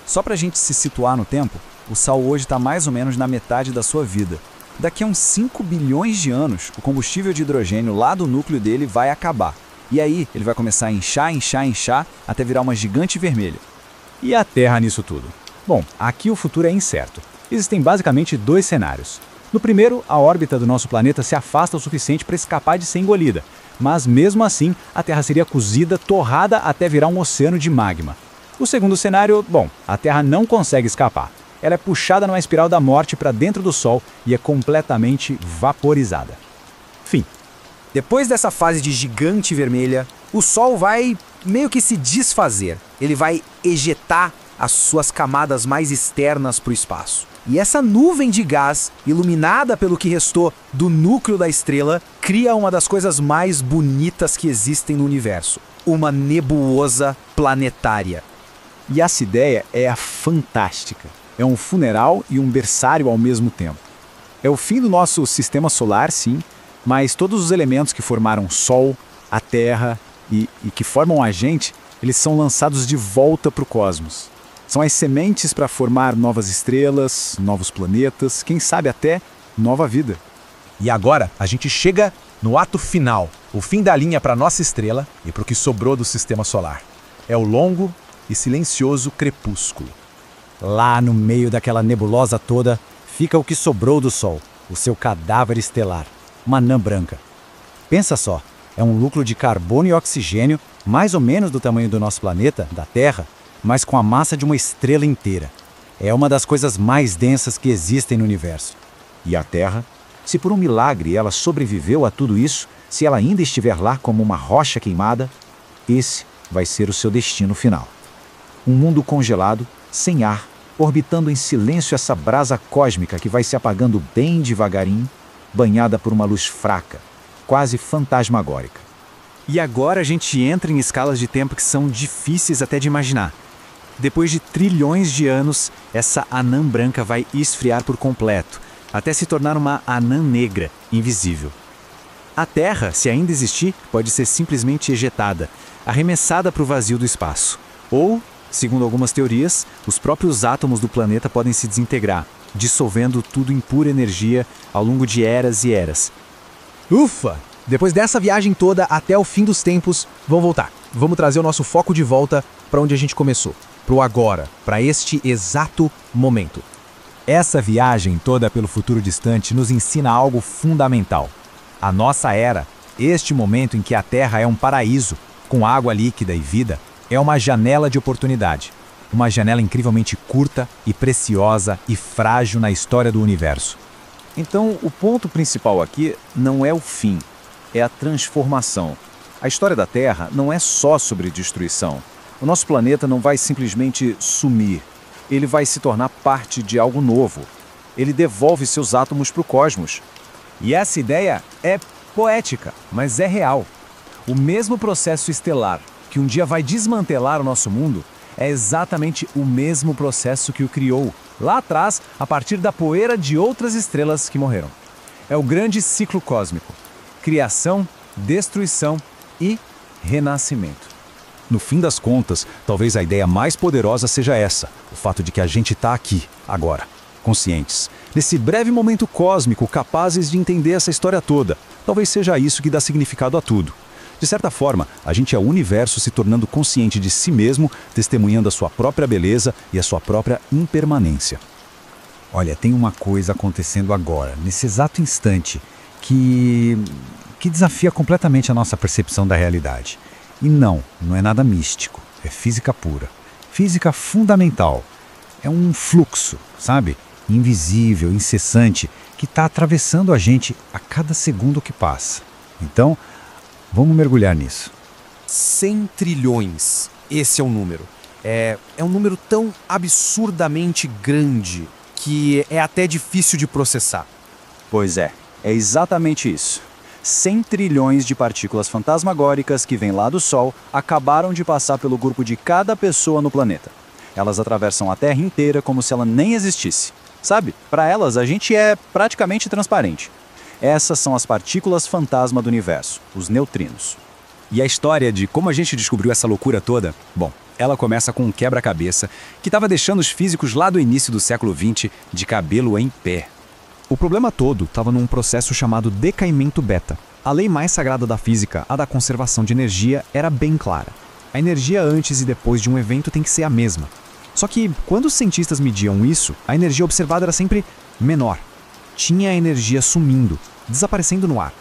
Só para a gente se situar no tempo, o Sol hoje está mais ou menos na metade da sua vida. Daqui a uns 5 bilhões de anos, o combustível de hidrogênio lá do núcleo dele vai acabar. E aí ele vai começar a inchar, até virar uma gigante vermelha. E a Terra nisso tudo? Bom, aqui o futuro é incerto. Existem basicamente 2 cenários. No primeiro, a órbita do nosso planeta se afasta o suficiente para escapar de ser engolida. Mas mesmo assim, a Terra seria cozida, torrada até virar um oceano de magma. O segundo cenário, bom, a Terra não consegue escapar. Ela é puxada numa espiral da morte para dentro do Sol e é completamente vaporizada. Fim. Depois dessa fase de gigante vermelha, o Sol vai meio que se desfazer. Ele vai ejetar as suas camadas mais externas para o espaço. E essa nuvem de gás, iluminada pelo que restou do núcleo da estrela, cria uma das coisas mais bonitas que existem no universo. Uma nebulosa planetária. E essa ideia é fantástica. É um funeral e um berçário ao mesmo tempo. É o fim do nosso sistema solar, sim, mas todos os elementos que formaram o Sol, a Terra e que formam a gente, eles são lançados de volta para o cosmos. São as sementes para formar novas estrelas, novos planetas, quem sabe até nova vida. E agora a gente chega no ato final, o fim da linha para nossa estrela e para o que sobrou do sistema solar. É o longo e silencioso crepúsculo. Lá no meio daquela nebulosa toda, fica o que sobrou do Sol, o seu cadáver estelar, uma anã branca. Pensa só, é um núcleo de carbono e oxigênio, mais ou menos do tamanho do nosso planeta, da Terra, mas com a massa de uma estrela inteira. É uma das coisas mais densas que existem no universo. E a Terra? Se por um milagre ela sobreviveu a tudo isso, se ela ainda estiver lá como uma rocha queimada, esse vai ser o seu destino final. Um mundo congelado, sem ar, orbitando em silêncio essa brasa cósmica que vai se apagando bem devagarinho, banhada por uma luz fraca, quase fantasmagórica. E agora a gente entra em escalas de tempo que são difíceis até de imaginar. Depois de trilhões de anos, essa anã branca vai esfriar por completo, até se tornar uma anã negra, invisível. A Terra, se ainda existir, pode ser simplesmente ejetada, arremessada para o vazio do espaço. Ou, segundo algumas teorias, os próprios átomos do planeta podem se desintegrar, dissolvendo tudo em pura energia ao longo de eras e eras. Ufa! Depois dessa viagem toda até o fim dos tempos, vamos voltar. Vamos trazer o nosso foco de volta para onde a gente começou. Pro agora, para este exato momento. Essa viagem toda pelo futuro distante nos ensina algo fundamental. A nossa era, este momento em que a Terra é um paraíso, com água líquida e vida, é uma janela de oportunidade. Uma janela incrivelmente curta e preciosa e frágil na história do universo. Então, o ponto principal aqui não é o fim, é a transformação. A história da Terra não é só sobre destruição. O nosso planeta não vai simplesmente sumir. Ele vai se tornar parte de algo novo. Ele devolve seus átomos para o cosmos. E essa ideia é poética, mas é real. O mesmo processo estelar que um dia vai desmantelar o nosso mundo é exatamente o mesmo processo que o criou, lá atrás, a partir da poeira de outras estrelas que morreram. É o grande ciclo cósmico. Criação, destruição e renascimento. No fim das contas, talvez a ideia mais poderosa seja essa, o fato de que a gente está aqui, agora, conscientes, nesse breve momento cósmico, capazes de entender essa história toda. Talvez seja isso que dá significado a tudo. De certa forma, a gente é o universo se tornando consciente de si mesmo, testemunhando a sua própria beleza e a sua própria impermanência. Olha, tem uma coisa acontecendo agora, nesse exato instante, que desafia completamente a nossa percepção da realidade. E não é nada místico, é física pura. Física fundamental. É um fluxo, sabe? Invisível, incessante, que está atravessando a gente a cada segundo que passa. Então, vamos mergulhar nisso. 100 trilhões. Esse é o número. É um número tão absurdamente grande que é até difícil de processar. Pois é exatamente isso. 100 trilhões de partículas fantasmagóricas que vêm lá do Sol acabaram de passar pelo corpo de cada pessoa no planeta. Elas atravessam a Terra inteira como se ela nem existisse. Sabe, para elas a gente é praticamente transparente. Essas são as partículas fantasma do universo, os neutrinos. E a história de como a gente descobriu essa loucura toda, bom, ela começa com um quebra-cabeça que estava deixando os físicos lá do início do século XX de cabelo em pé. O problema todo estava num processo chamado decaimento beta. A lei mais sagrada da física, a da conservação de energia, era bem clara. A energia antes e depois de um evento tem que ser a mesma. Só que, quando os cientistas mediam isso, a energia observada era sempre menor. Tinha a energia sumindo, desaparecendo no ar.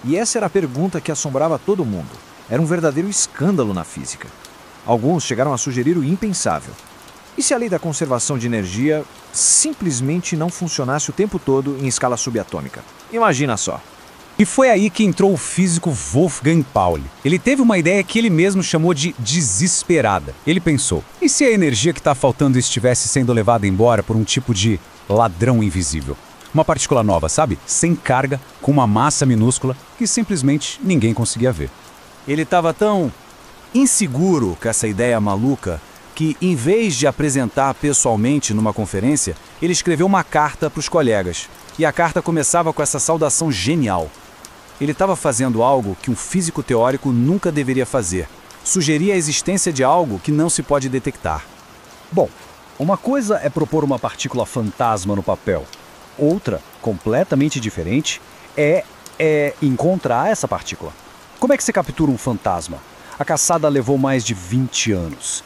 E essa era a pergunta que assombrava todo mundo. Era um verdadeiro escândalo na física. Alguns chegaram a sugerir o impensável. E se a lei da conservação de energia simplesmente não funcionasse o tempo todo em escala subatômica? Imagina só. E foi aí que entrou o físico Wolfgang Pauli. Ele teve uma ideia que ele mesmo chamou de desesperada. Ele pensou, e se a energia que está faltando estivesse sendo levada embora por um tipo de ladrão invisível? Uma partícula nova, sabe? Sem carga, com uma massa minúscula que simplesmente ninguém conseguia ver. Ele estava tão inseguro com essa ideia maluca que, em vez de apresentar pessoalmente numa conferência, ele escreveu uma carta para os colegas. E a carta começava com essa saudação genial. Ele estava fazendo algo que um físico teórico nunca deveria fazer. Sugeria a existência de algo que não se pode detectar. Bom, uma coisa é propor uma partícula fantasma no papel. Outra, completamente diferente, é encontrar essa partícula. Como é que você captura um fantasma? A caçada levou mais de 20 anos.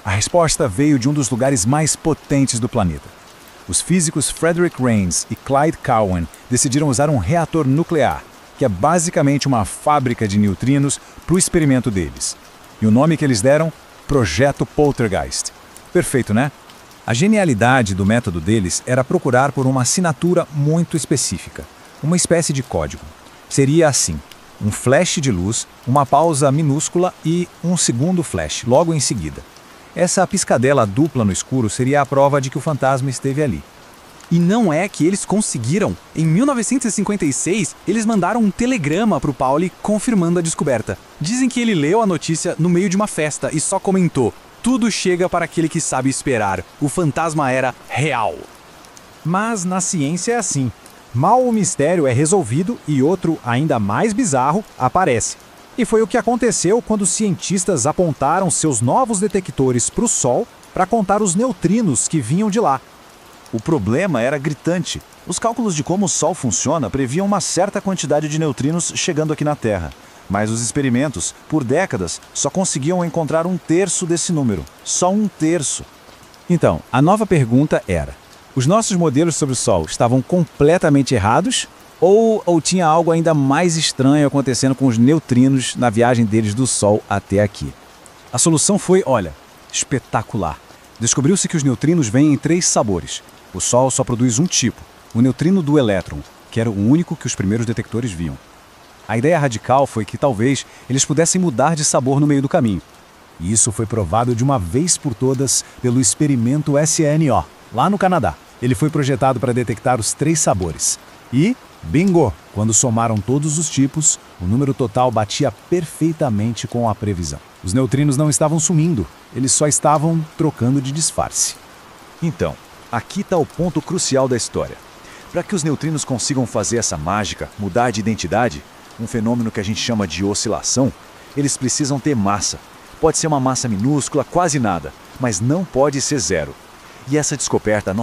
A resposta veio de um dos lugares mais potentes do planeta. Os físicos Frederick Rains e Clyde Cowan decidiram usar um reator nuclear, que é basicamente uma fábrica de neutrinos, para o experimento deles. E o nome que eles deram? Projeto Poltergeist. Perfeito, né? A genialidade do método deles era procurar por uma assinatura muito específica, uma espécie de código. Seria assim: um flash de luz, uma pausa minúscula e um segundo flash, logo em seguida. Essa piscadela dupla no escuro seria a prova de que o fantasma esteve ali. E não é que eles conseguiram. Em 1956, eles mandaram um telegrama para o Pauli confirmando a descoberta. Dizem que ele leu a notícia no meio de uma festa e só comentou: tudo chega para aquele que sabe esperar. O fantasma era real. Mas na ciência é assim. Mal o mistério é resolvido e outro, ainda mais bizarro, aparece. E foi o que aconteceu quando os cientistas apontaram seus novos detectores para o Sol para contar os neutrinos que vinham de lá. O problema era gritante. Os cálculos de como o Sol funciona previam uma certa quantidade de neutrinos chegando aqui na Terra. Mas os experimentos, por décadas, só conseguiam encontrar 1/3 desse número. Só 1/3. Então, a nova pergunta era: os nossos modelos sobre o Sol estavam completamente errados? Ou tinha algo ainda mais estranho acontecendo com os neutrinos na viagem deles do Sol até aqui? A solução foi, espetacular. Descobriu-se que os neutrinos vêm em 3 sabores. O Sol só produz um tipo, o neutrino do elétron, que era o único que os primeiros detectores viam. A ideia radical foi que talvez eles pudessem mudar de sabor no meio do caminho. E isso foi provado de uma vez por todas pelo experimento SNO, lá no Canadá. Ele foi projetado para detectar os 3 sabores. E, bingo! Quando somaram todos os tipos, o número total batia perfeitamente com a previsão. Os neutrinos não estavam sumindo, eles só estavam trocando de disfarce. Então, aqui está o ponto crucial da história. Para que os neutrinos consigam fazer essa mágica, mudar de identidade, um fenômeno que a gente chama de oscilação, eles precisam ter massa. Pode ser uma massa minúscula, quase nada, mas não pode ser zero. E essa descoberta,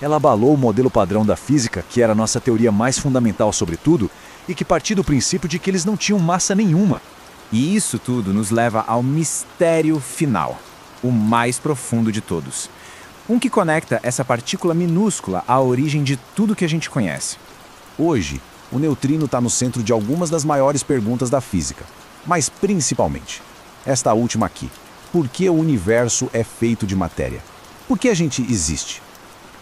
ela abalou o modelo padrão da física, que era a nossa teoria mais fundamental sobre tudo, e que partia do princípio de que eles não tinham massa nenhuma. E isso tudo nos leva ao mistério final, o mais profundo de todos. Um que conecta essa partícula minúscula à origem de tudo que a gente conhece. Hoje, o neutrino está no centro de algumas das maiores perguntas da física, mas principalmente esta última aqui: por que o universo é feito de matéria? Por que a gente existe?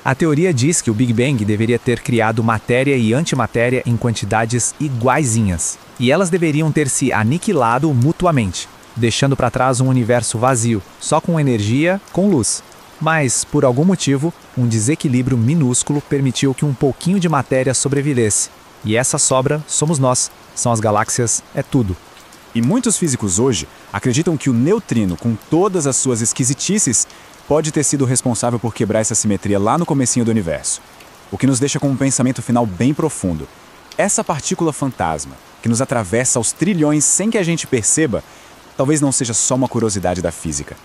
A teoria diz que o Big Bang deveria ter criado matéria e antimatéria em quantidades iguaizinhas, e elas deveriam ter se aniquilado mutuamente, deixando para trás um universo vazio, só com energia, com luz. Mas, por algum motivo, um desequilíbrio minúsculo permitiu que um pouquinho de matéria sobrevivesse. E essa sobra somos nós, são as galáxias, é tudo. E muitos físicos hoje acreditam que o neutrino, com todas as suas esquisitices, pode ter sido responsável por quebrar essa simetria lá no comecinho do universo. O que nos deixa com um pensamento final bem profundo. Essa partícula fantasma, que nos atravessa aos trilhões sem que a gente perceba, talvez não seja só uma curiosidade da física.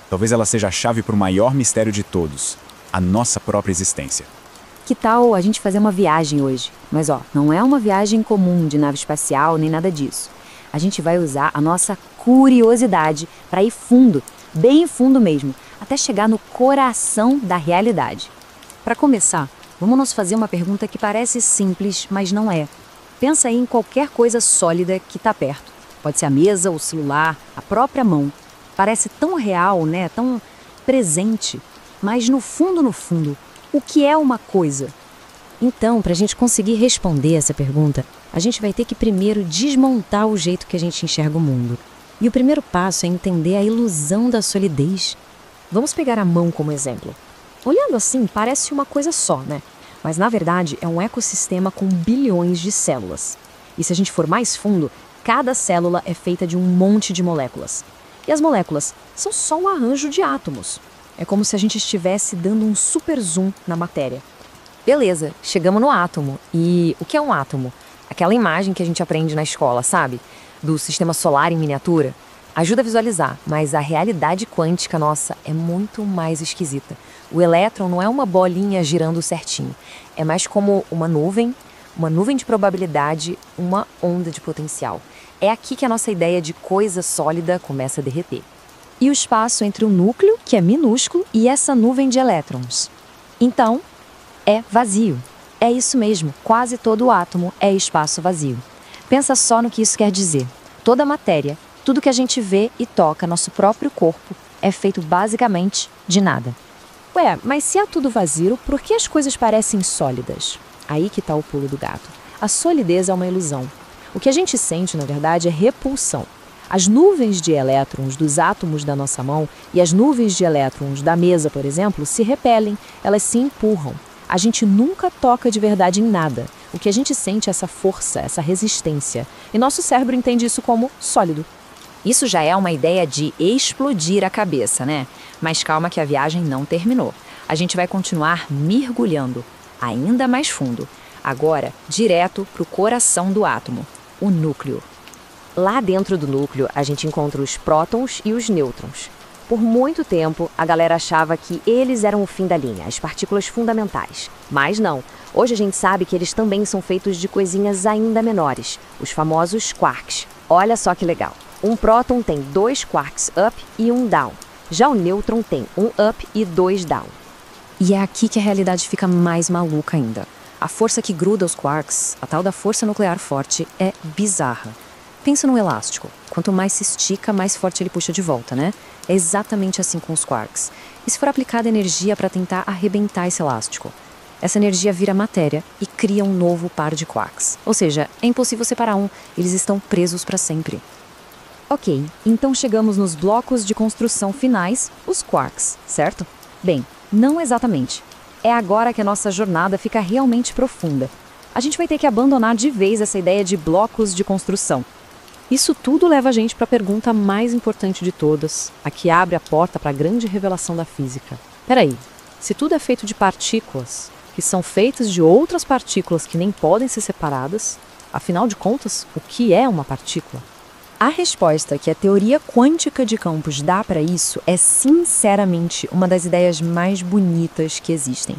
Talvez ela seja a chave para o maior mistério de todos, a nossa própria existência. Que tal a gente fazer uma viagem hoje? Mas não é uma viagem comum de nave espacial nem nada disso. A gente vai usar a nossa curiosidade para ir fundo, bem fundo mesmo, até chegar no coração da realidade. Para começar, vamos nos fazer uma pergunta que parece simples, mas não é. Pensa aí em qualquer coisa sólida que está perto. Pode ser a mesa, o celular, a própria mão. Parece tão real, né? Tão presente. Mas no fundo, o que é uma coisa? Então, para a gente conseguir responder essa pergunta, a gente vai ter que primeiro desmontar o jeito que a gente enxerga o mundo. E o primeiro passo é entender a ilusão da solidez. Vamos pegar a mão como exemplo. Olhando assim, parece uma coisa só, né? Mas na verdade é um ecossistema com bilhões de células. E se a gente for mais fundo, cada célula é feita de um monte de moléculas. E as moléculas são só um arranjo de átomos. É como se a gente estivesse dando um super zoom na matéria. Beleza, chegamos no átomo. E o que é um átomo? Aquela imagem que a gente aprende na escola, sabe? Do sistema solar em miniatura. Ajuda a visualizar, mas a realidade quântica nossa é muito mais esquisita. O elétron não é uma bolinha girando certinho. É mais como uma nuvem de probabilidade, uma onda de potencial. É aqui que a nossa ideia de coisa sólida começa a derreter. E o espaço entre o núcleo, que é minúsculo, e essa nuvem de elétrons. Então, é vazio. É isso mesmo, quase todo átomo é espaço vazio. Pensa só no que isso quer dizer. Toda a matéria, tudo que a gente vê e toca, nosso próprio corpo, é feito basicamente de nada. Ué, mas se é tudo vazio, por que as coisas parecem sólidas? Aí que está o pulo do gato. A solidez é uma ilusão. O que a gente sente, na verdade, é repulsão. As nuvens de elétrons dos átomos da nossa mão e as nuvens de elétrons da mesa, por exemplo, se repelem, elas se empurram. A gente nunca toca de verdade em nada. O que a gente sente é essa força, essa resistência. E nosso cérebro entende isso como sólido. Isso já é uma ideia de explodir a cabeça, né? Mas calma que a viagem não terminou. A gente vai continuar mergulhando, ainda mais fundo. Agora, direto para o coração do átomo, o núcleo. Lá dentro do núcleo, a gente encontra os prótons e os nêutrons. Por muito tempo, a galera achava que eles eram o fim da linha, as partículas fundamentais. Mas não. Hoje a gente sabe que eles também são feitos de coisinhas ainda menores, os famosos quarks. Olha só que legal. Um próton tem 2 quarks up e 1 down. Já o nêutron tem 1 up e 2 down. E é aqui que a realidade fica mais maluca ainda. A força que gruda os quarks, a tal da força nuclear forte, é bizarra. Pensa num elástico. Quanto mais se estica, mais forte ele puxa de volta, né? É exatamente assim com os quarks. E se for aplicada energia para tentar arrebentar esse elástico? Essa energia vira matéria e cria um novo par de quarks. Ou seja, é impossível separar um, eles estão presos para sempre. Ok, então chegamos nos blocos de construção finais, os quarks, certo? Bem, não exatamente. É agora que a nossa jornada fica realmente profunda. A gente vai ter que abandonar de vez essa ideia de blocos de construção. Isso tudo leva a gente para a pergunta mais importante de todas, a que abre a porta para a grande revelação da física. Peraí, se tudo é feito de partículas, que são feitas de outras partículas que nem podem ser separadas, afinal de contas, o que é uma partícula? A resposta que a teoria quântica de campos dá para isso é, sinceramente, uma das ideias mais bonitas que existem.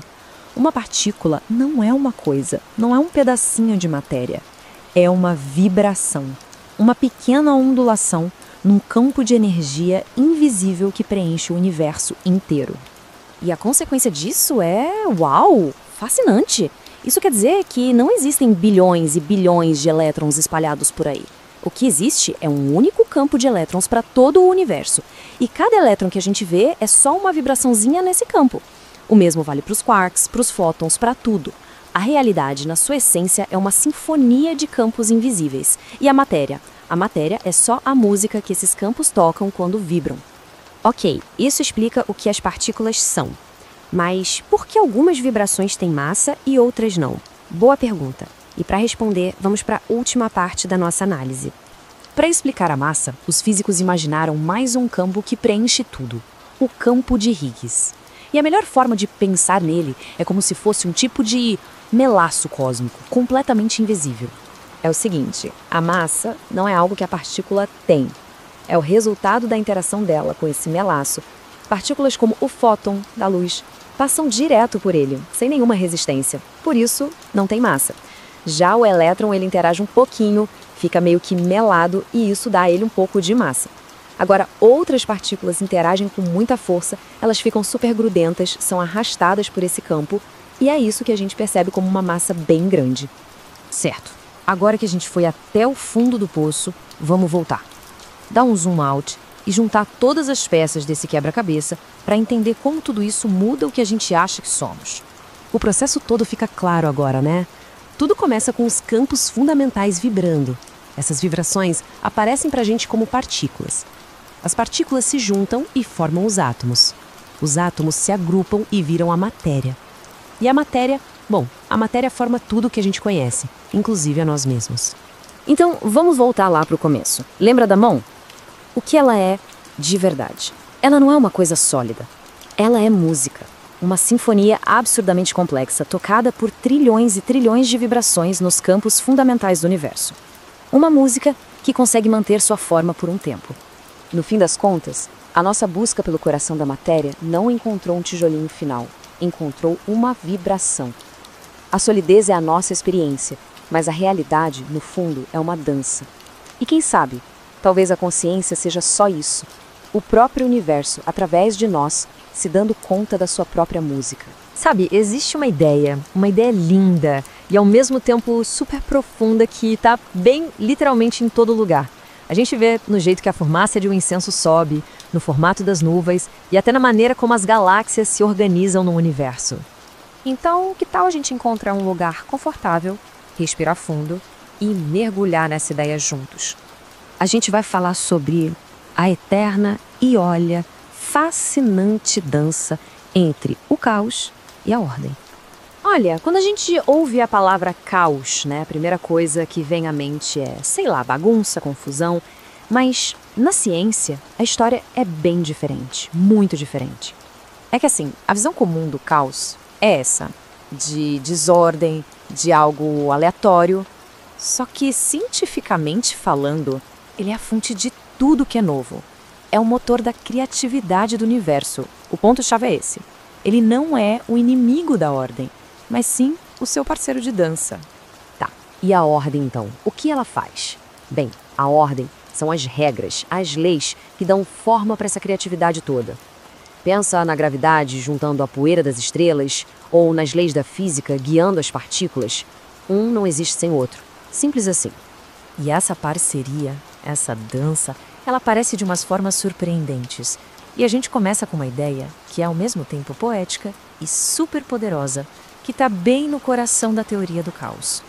Uma partícula não é uma coisa, não é um pedacinho de matéria. É uma vibração, uma pequena ondulação num campo de energia invisível que preenche o universo inteiro. E a consequência disso é, uau, fascinante! Isso quer dizer que não existem bilhões e bilhões de elétrons espalhados por aí. O que existe é um único campo de elétrons para todo o universo. E cada elétron que a gente vê é só uma vibraçãozinha nesse campo. O mesmo vale para os quarks, para os fótons, para tudo. A realidade, na sua essência, é uma sinfonia de campos invisíveis. E a matéria? A matéria é só a música que esses campos tocam quando vibram. Ok, isso explica o que as partículas são. Mas por que algumas vibrações têm massa e outras não? Boa pergunta. E para responder, vamos para a última parte da nossa análise. Para explicar a massa, os físicos imaginaram mais um campo que preenche tudo, o campo de Higgs. E a melhor forma de pensar nele é como se fosse um tipo de melaço cósmico, completamente invisível. É o seguinte, a massa não é algo que a partícula tem. É o resultado da interação dela com esse melaço. Partículas como o fóton da luz, passam direto por ele, sem nenhuma resistência. Por isso, não tem massa. Já o elétron, ele interage um pouquinho, fica meio que melado e isso dá a ele um pouco de massa. Agora, outras partículas interagem com muita força, elas ficam super grudentas, são arrastadas por esse campo e é isso que a gente percebe como uma massa bem grande. Certo. Agora que a gente foi até o fundo do poço, vamos voltar. Dar um zoom out e juntar todas as peças desse quebra-cabeça para entender como tudo isso muda o que a gente acha que somos. O processo todo fica claro agora, né? Tudo começa com os campos fundamentais vibrando. Essas vibrações aparecem para a gente como partículas. As partículas se juntam e formam os átomos. Os átomos se agrupam e viram a matéria. E a matéria, bom, a matéria forma tudo o que a gente conhece, inclusive a nós mesmos. Então, vamos voltar lá para o começo. Lembra da mão? O que ela é de verdade? Ela não é uma coisa sólida. Ela é música. Uma sinfonia absurdamente complexa, tocada por trilhões e trilhões de vibrações nos campos fundamentais do universo. Uma música que consegue manter sua forma por um tempo. No fim das contas, a nossa busca pelo coração da matéria não encontrou um tijolinho final, encontrou uma vibração. A solidez é a nossa experiência, mas a realidade, no fundo, é uma dança. E quem sabe, talvez a consciência seja só isso, o próprio universo, através de nós, se dando conta da sua própria música. Sabe, existe uma ideia linda e ao mesmo tempo super profunda que está bem literalmente em todo lugar. A gente vê no jeito que a fumaça de um incenso sobe, no formato das nuvens e até na maneira como as galáxias se organizam no universo. Então, que tal a gente encontrar um lugar confortável, respirar fundo e mergulhar nessa ideia juntos? A gente vai falar sobre a eterna e, olha, fascinante dança entre o caos e a ordem. Olha, quando a gente ouve a palavra caos, né, a primeira coisa que vem à mente é, sei lá, bagunça, confusão, mas na ciência a história é bem diferente, muito diferente. É que assim, a visão comum do caos é essa, de desordem, de algo aleatório, só que cientificamente falando, ele é a fonte de tudo que é novo. É o motor da criatividade do universo. O ponto-chave é esse. Ele não é o inimigo da ordem, mas sim o seu parceiro de dança. Tá, e a ordem então? O que ela faz? Bem, a ordem são as regras, as leis que dão forma para essa criatividade toda. Pensa na gravidade juntando a poeira das estrelas ou nas leis da física guiando as partículas. Um não existe sem o outro. Simples assim. E essa parceria, essa dança, ela aparece de umas formas surpreendentes. E a gente começa com uma ideia que é ao mesmo tempo poética e super poderosa, que está bem no coração da teoria do caos.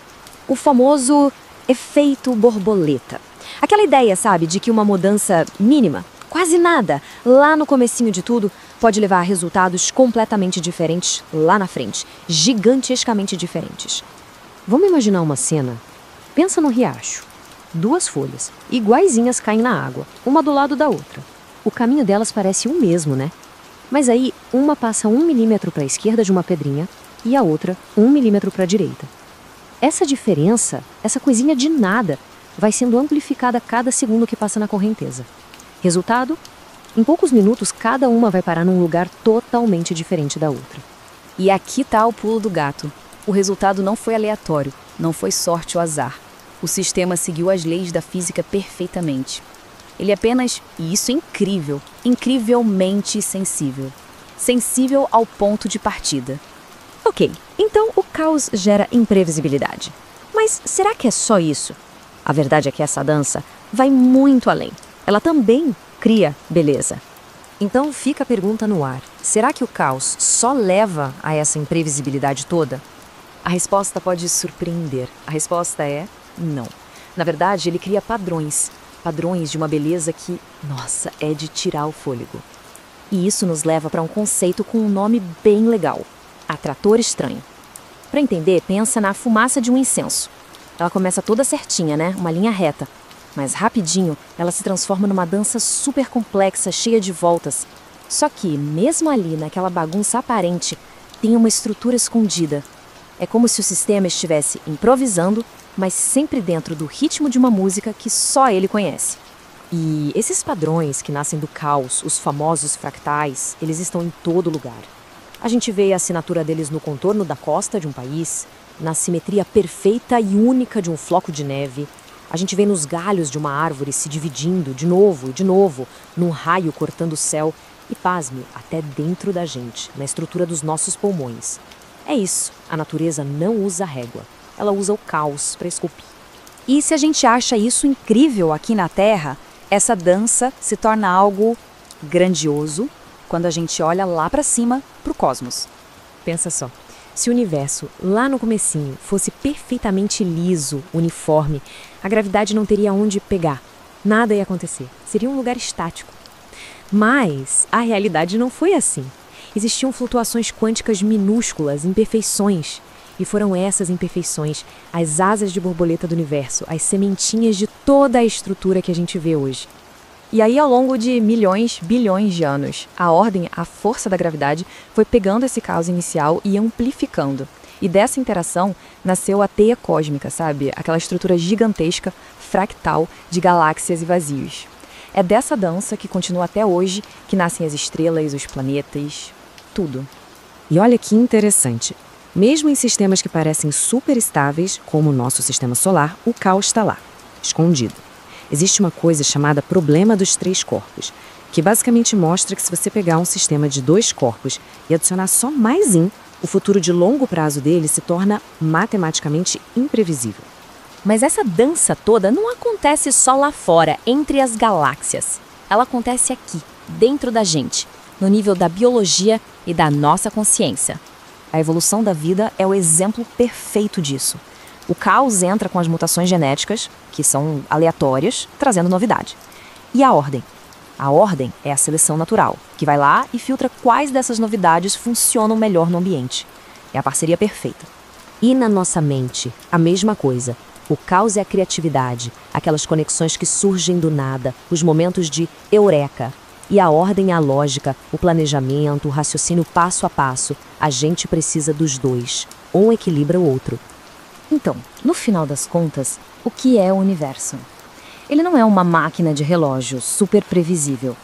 O famoso efeito borboleta. Aquela ideia, sabe, de que uma mudança mínima, quase nada, lá no comecinho de tudo, pode levar a resultados completamente diferentes lá na frente, gigantescamente diferentes. Vamos imaginar uma cena? Pensa num riacho. 2 folhas, iguaizinhas caem na água, uma do lado da outra. O caminho delas parece o mesmo, né? Mas aí, uma passa 1 milímetro para a esquerda de uma pedrinha e a outra 1 milímetro para a direita. Essa diferença, essa coisinha de nada, vai sendo amplificada a cada segundo que passa na correnteza. Resultado? Em poucos minutos, cada uma vai parar num lugar totalmente diferente da outra. E aqui tá o pulo do gato. O resultado não foi aleatório, não foi sorte ou azar. O sistema seguiu as leis da física perfeitamente. Ele apenas, e isso é incrível, incrivelmente sensível. Sensível ao ponto de partida. Ok, então o caos gera imprevisibilidade. Mas será que é só isso? A verdade é que essa dança vai muito além. Ela também cria beleza. Então fica a pergunta no ar. Será que o caos só leva a essa imprevisibilidade toda? A resposta pode surpreender. A resposta é não. Na verdade, ele cria padrões. Padrões de uma beleza que, nossa, é de tirar o fôlego. E isso nos leva para um conceito com um nome bem legal. Atrator estranho. Para entender, pensa na fumaça de um incenso. Ela começa toda certinha, né? Uma linha reta. Mas rapidinho, ela se transforma numa dança super complexa, cheia de voltas. Só que, mesmo ali, naquela bagunça aparente, tem uma estrutura escondida. É como se o sistema estivesse improvisando, mas sempre dentro do ritmo de uma música que só ele conhece. E esses padrões que nascem do caos, os famosos fractais, eles estão em todo lugar. A gente vê a assinatura deles no contorno da costa de um país, na simetria perfeita e única de um floco de neve. A gente vê nos galhos de uma árvore se dividindo de novo e de novo, num raio cortando o céu e, pasme, até dentro da gente, na estrutura dos nossos pulmões. É isso, a natureza não usa régua, ela usa o caos para esculpir. E se a gente acha isso incrível aqui na Terra, essa dança se torna algo grandioso quando a gente olha lá para cima, para o cosmos. Pensa só, se o universo, lá no comecinho, fosse perfeitamente liso, uniforme, a gravidade não teria onde pegar. Nada ia acontecer. Seria um lugar estático. Mas a realidade não foi assim. Existiam flutuações quânticas minúsculas, imperfeições. E foram essas imperfeições, as asas de borboleta do universo, as sementinhas de toda a estrutura que a gente vê hoje. E aí, ao longo de milhões, bilhões de anos, a ordem, a força da gravidade, foi pegando esse caos inicial e amplificando. E dessa interação nasceu a teia cósmica, sabe? Aquela estrutura gigantesca, fractal, de galáxias e vazios. É dessa dança que continua até hoje que nascem as estrelas, os planetas, tudo. E olha que interessante. Mesmo em sistemas que parecem super estáveis, como o nosso sistema solar, o caos está lá, escondido. Existe uma coisa chamada problema dos 3 corpos, que basicamente mostra que se você pegar um sistema de 2 corpos e adicionar só mais um, o futuro de longo prazo dele se torna matematicamente imprevisível. Mas essa dança toda não acontece só lá fora, entre as galáxias. Ela acontece aqui, dentro da gente, no nível da biologia e da nossa consciência. A evolução da vida é o exemplo perfeito disso. O caos entra com as mutações genéticas, que são aleatórias, trazendo novidade. E a ordem? A ordem é a seleção natural, que vai lá e filtra quais dessas novidades funcionam melhor no ambiente. É a parceria perfeita. E na nossa mente, a mesma coisa. O caos é a criatividade, aquelas conexões que surgem do nada, os momentos de eureka. E a ordem é a lógica, o planejamento, o raciocínio passo a passo. A gente precisa dos dois. Um equilibra o outro. Então, no final das contas, o que é o universo? Ele não é uma máquina de relógio super previsível.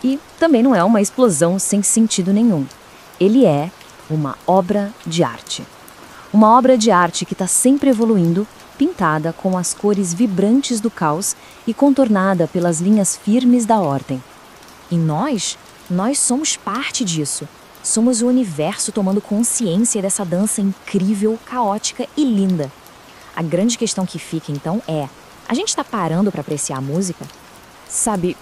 E também não é uma explosão sem sentido nenhum. Ele é uma obra de arte. Uma obra de arte que está sempre evoluindo, pintada com as cores vibrantes do caos e contornada pelas linhas firmes da ordem. E nós somos parte disso. Somos o universo tomando consciência dessa dança incrível, caótica e linda. A grande questão que fica, então, é: a gente está parando para apreciar a música? Sabe,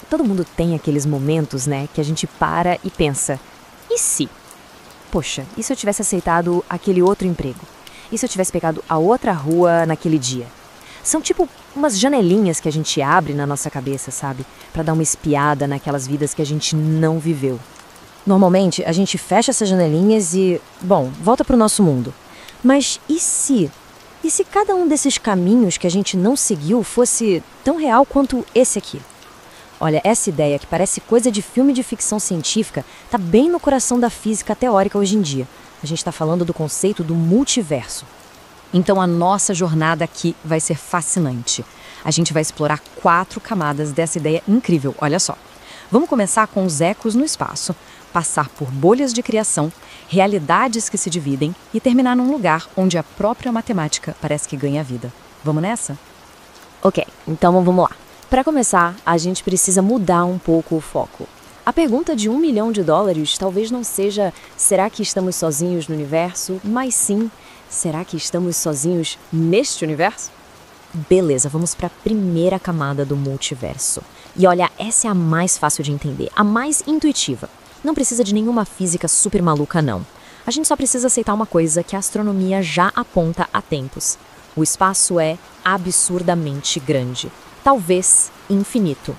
todo mundo tem aqueles momentos, né, que a gente para e pensa: e se? Poxa, e se eu tivesse aceitado aquele outro emprego? E se eu tivesse pegado a outra rua naquele dia? São tipo umas janelinhas que a gente abre na nossa cabeça, sabe? Para dar uma espiada naquelas vidas que a gente não viveu. Normalmente, a gente fecha essas janelinhas e, bom, volta pro nosso mundo. Mas e se? E se cada um desses caminhos que a gente não seguiu fosse tão real quanto esse aqui? Olha, essa ideia que parece coisa de filme de ficção científica tá bem no coração da física teórica hoje em dia. A gente está falando do conceito do multiverso. Então a nossa jornada aqui vai ser fascinante. A gente vai explorar 4 camadas dessa ideia incrível, olha só. Vamos começar com os ecos no espaço, passar por bolhas de criação, realidades que se dividem e terminar num lugar onde a própria matemática parece que ganha vida. Vamos nessa? Ok, então vamos lá. Para começar, a gente precisa mudar um pouco o foco. A pergunta de $1 milhão talvez não seja: será que estamos sozinhos no universo? Mas sim, será que estamos sozinhos neste universo? Beleza, vamos para a primeira camada do multiverso. E olha, essa é a mais fácil de entender, a mais intuitiva. Não precisa de nenhuma física super maluca, não. A gente só precisa aceitar uma coisa que a astronomia já aponta há tempos. O espaço é absurdamente grande, talvez infinito.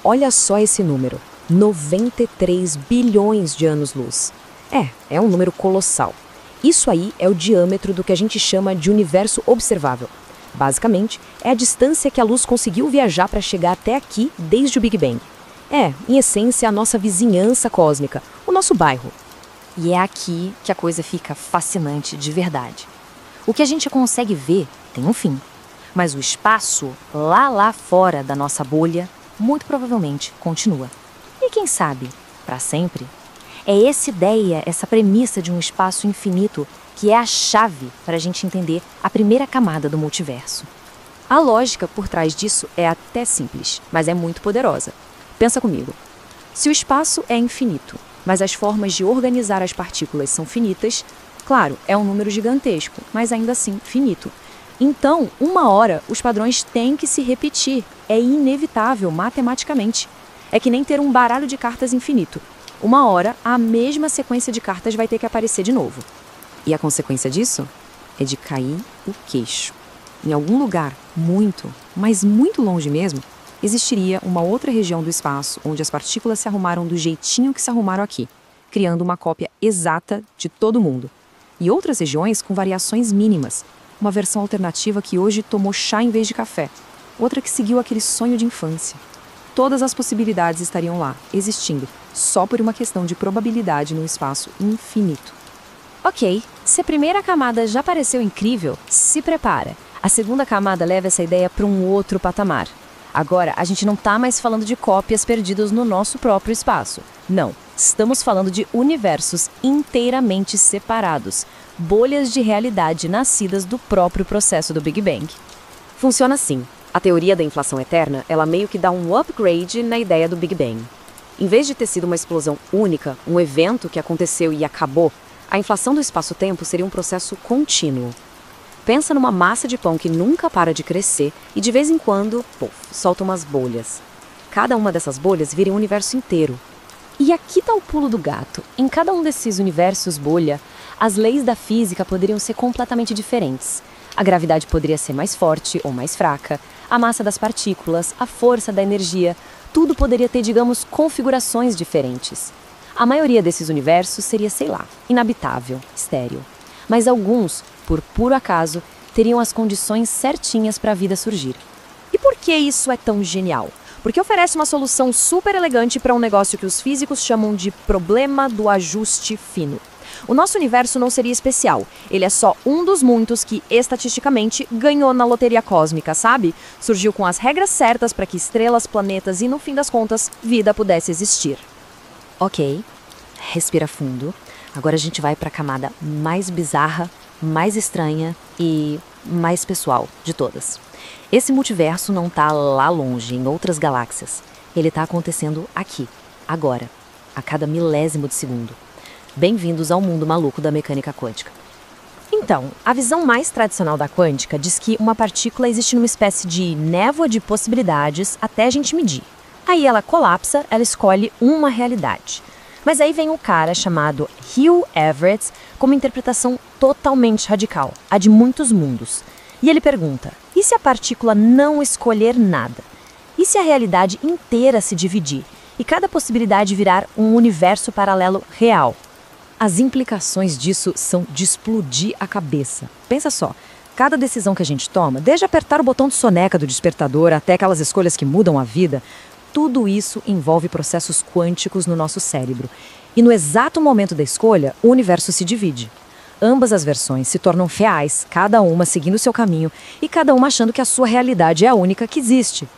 Olha só esse número: 93 bilhões de anos-luz. É um número colossal. Isso aí é o diâmetro do que a gente chama de universo observável. Basicamente, é a distância que a luz conseguiu viajar para chegar até aqui desde o Big Bang. Em essência, a nossa vizinhança cósmica, o nosso bairro. E é aqui que a coisa fica fascinante de verdade. O que a gente consegue ver tem um fim, mas o espaço lá fora da nossa bolha, muito provavelmente, continua. E quem sabe, para sempre? É essa ideia, essa premissa de um espaço infinito que é a chave para a gente entender a primeira camada do multiverso. A lógica por trás disso é até simples, mas é muito poderosa. Pensa comigo. Se o espaço é infinito, mas as formas de organizar as partículas são finitas, claro, é um número gigantesco, mas ainda assim finito. Então, uma hora, os padrões têm que se repetir. É inevitável matematicamente. É que nem ter um baralho de cartas infinito. Uma hora, a mesma sequência de cartas vai ter que aparecer de novo. E a consequência disso é de cair o queixo. Em algum lugar, muito, mas muito longe mesmo, existiria uma outra região do espaço onde as partículas se arrumaram do jeitinho que se arrumaram aqui, criando uma cópia exata de todo mundo. E outras regiões com variações mínimas, uma versão alternativa que hoje tomou chá em vez de café, outra que seguiu aquele sonho de infância. Todas as possibilidades estariam lá, existindo, só por uma questão de probabilidade no espaço infinito. Ok, se a primeira camada já pareceu incrível, se prepara. A segunda camada leva essa ideia para um outro patamar. Agora, a gente não está mais falando de cópias perdidas no nosso próprio espaço. Não, estamos falando de universos inteiramente separados, bolhas de realidade nascidas do próprio processo do Big Bang. Funciona assim. A teoria da inflação eterna, ela meio que dá um upgrade na ideia do Big Bang. Em vez de ter sido uma explosão única, um evento que aconteceu e acabou, a inflação do espaço-tempo seria um processo contínuo. Pensa numa massa de pão que nunca para de crescer e de vez em quando, solta umas bolhas. Cada uma dessas bolhas vira um universo inteiro. E aqui está o pulo do gato. Em cada um desses universos bolha, as leis da física poderiam ser completamente diferentes. A gravidade poderia ser mais forte ou mais fraca, a massa das partículas, a força da energia, tudo poderia ter, digamos, configurações diferentes. A maioria desses universos seria, sei lá, inabitável, estéril. Mas alguns, por puro acaso, teriam as condições certinhas para a vida surgir. E por que isso é tão genial? Porque oferece uma solução super elegante para um negócio que os físicos chamam de problema do ajuste fino. O nosso universo não seria especial, ele é só um dos muitos que, estatisticamente, ganhou na loteria cósmica, sabe? Surgiu com as regras certas para que estrelas, planetas e, no fim das contas, vida pudesse existir. Ok, respira fundo. Agora a gente vai para a camada mais bizarra, mais estranha e mais pessoal de todas. Esse multiverso não tá lá longe, em outras galáxias. Ele tá acontecendo aqui, agora, a cada milésimo de segundo. Bem-vindos ao mundo maluco da mecânica quântica. Então, a visão mais tradicional da quântica diz que uma partícula existe numa espécie de névoa de possibilidades até a gente medir. Aí ela colapsa, ela escolhe uma realidade. Mas aí vem um cara chamado Hugh Everett com uma interpretação totalmente radical, a de muitos mundos. E ele pergunta, e se a partícula não escolher nada? E se a realidade inteira se dividir? E cada possibilidade virar um universo paralelo real? As implicações disso são de explodir a cabeça. Pensa só, cada decisão que a gente toma, desde apertar o botão de soneca do despertador até aquelas escolhas que mudam a vida, tudo isso envolve processos quânticos no nosso cérebro. E no exato momento da escolha, o universo se divide. Ambas as versões se tornam reais, cada uma seguindo seu caminho e cada uma achando que a sua realidade é a única que existe.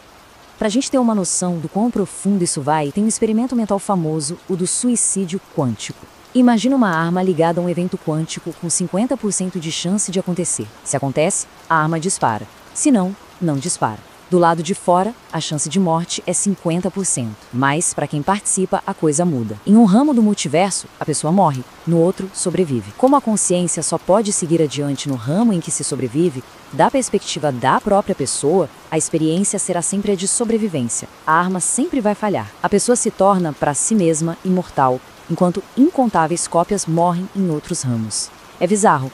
Para a gente ter uma noção do quão profundo isso vai, tem um experimento mental famoso, o do suicídio quântico. Imagina uma arma ligada a um evento quântico com 50% de chance de acontecer. Se acontece, a arma dispara. Se não, não dispara. Do lado de fora, a chance de morte é 50%. Mas, para quem participa, a coisa muda. Em um ramo do multiverso, a pessoa morre. No outro, sobrevive. Como a consciência só pode seguir adiante no ramo em que se sobrevive, da perspectiva da própria pessoa, a experiência será sempre a de sobrevivência. A arma sempre vai falhar. A pessoa se torna, para si mesma, imortal, enquanto incontáveis cópias morrem em outros ramos. É bizarro.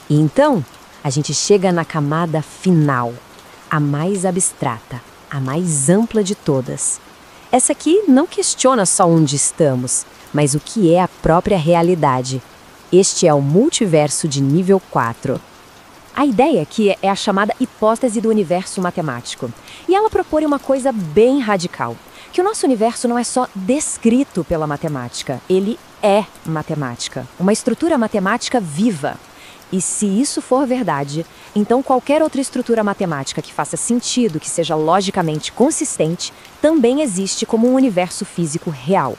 E então, a gente chega na camada final, a mais abstrata, a mais ampla de todas. Essa aqui não questiona só onde estamos, mas o que é a própria realidade. Este é o multiverso de nível 4. A ideia aqui é a chamada hipótese do universo matemático. E ela propõe uma coisa bem radical, que o nosso universo não é só descrito pela matemática, ele é matemática, uma estrutura matemática viva. E se isso for verdade, então qualquer outra estrutura matemática que faça sentido, que seja logicamente consistente, também existe como um universo físico real.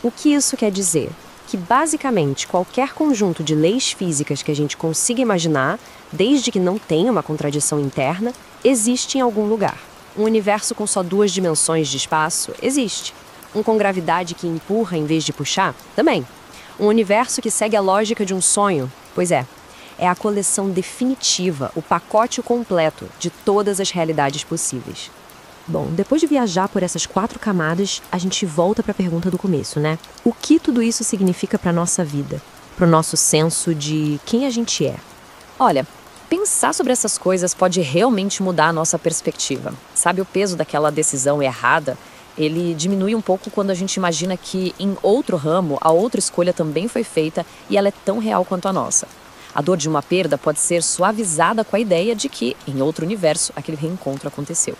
O que isso quer dizer? que basicamente qualquer conjunto de leis físicas que a gente consiga imaginar, desde que não tenha uma contradição interna, existe em algum lugar. Um universo com só 2 dimensões de espaço existe. Um com gravidade que empurra em vez de puxar? Também. Um universo que segue a lógica de um sonho? Pois é. É a coleção definitiva, o pacote completo de todas as realidades possíveis. Bom, depois de viajar por essas 4 camadas, a gente volta para a pergunta do começo, né? O que tudo isso significa para a nossa vida? Para o nosso senso de quem a gente é? Olha, pensar sobre essas coisas pode realmente mudar a nossa perspectiva. Sabe, o peso daquela decisão errada, ele diminui um pouco quando a gente imagina que em outro ramo, a outra escolha também foi feita e ela é tão real quanto a nossa. A dor de uma perda pode ser suavizada com a ideia de que, em outro universo, aquele reencontro aconteceu.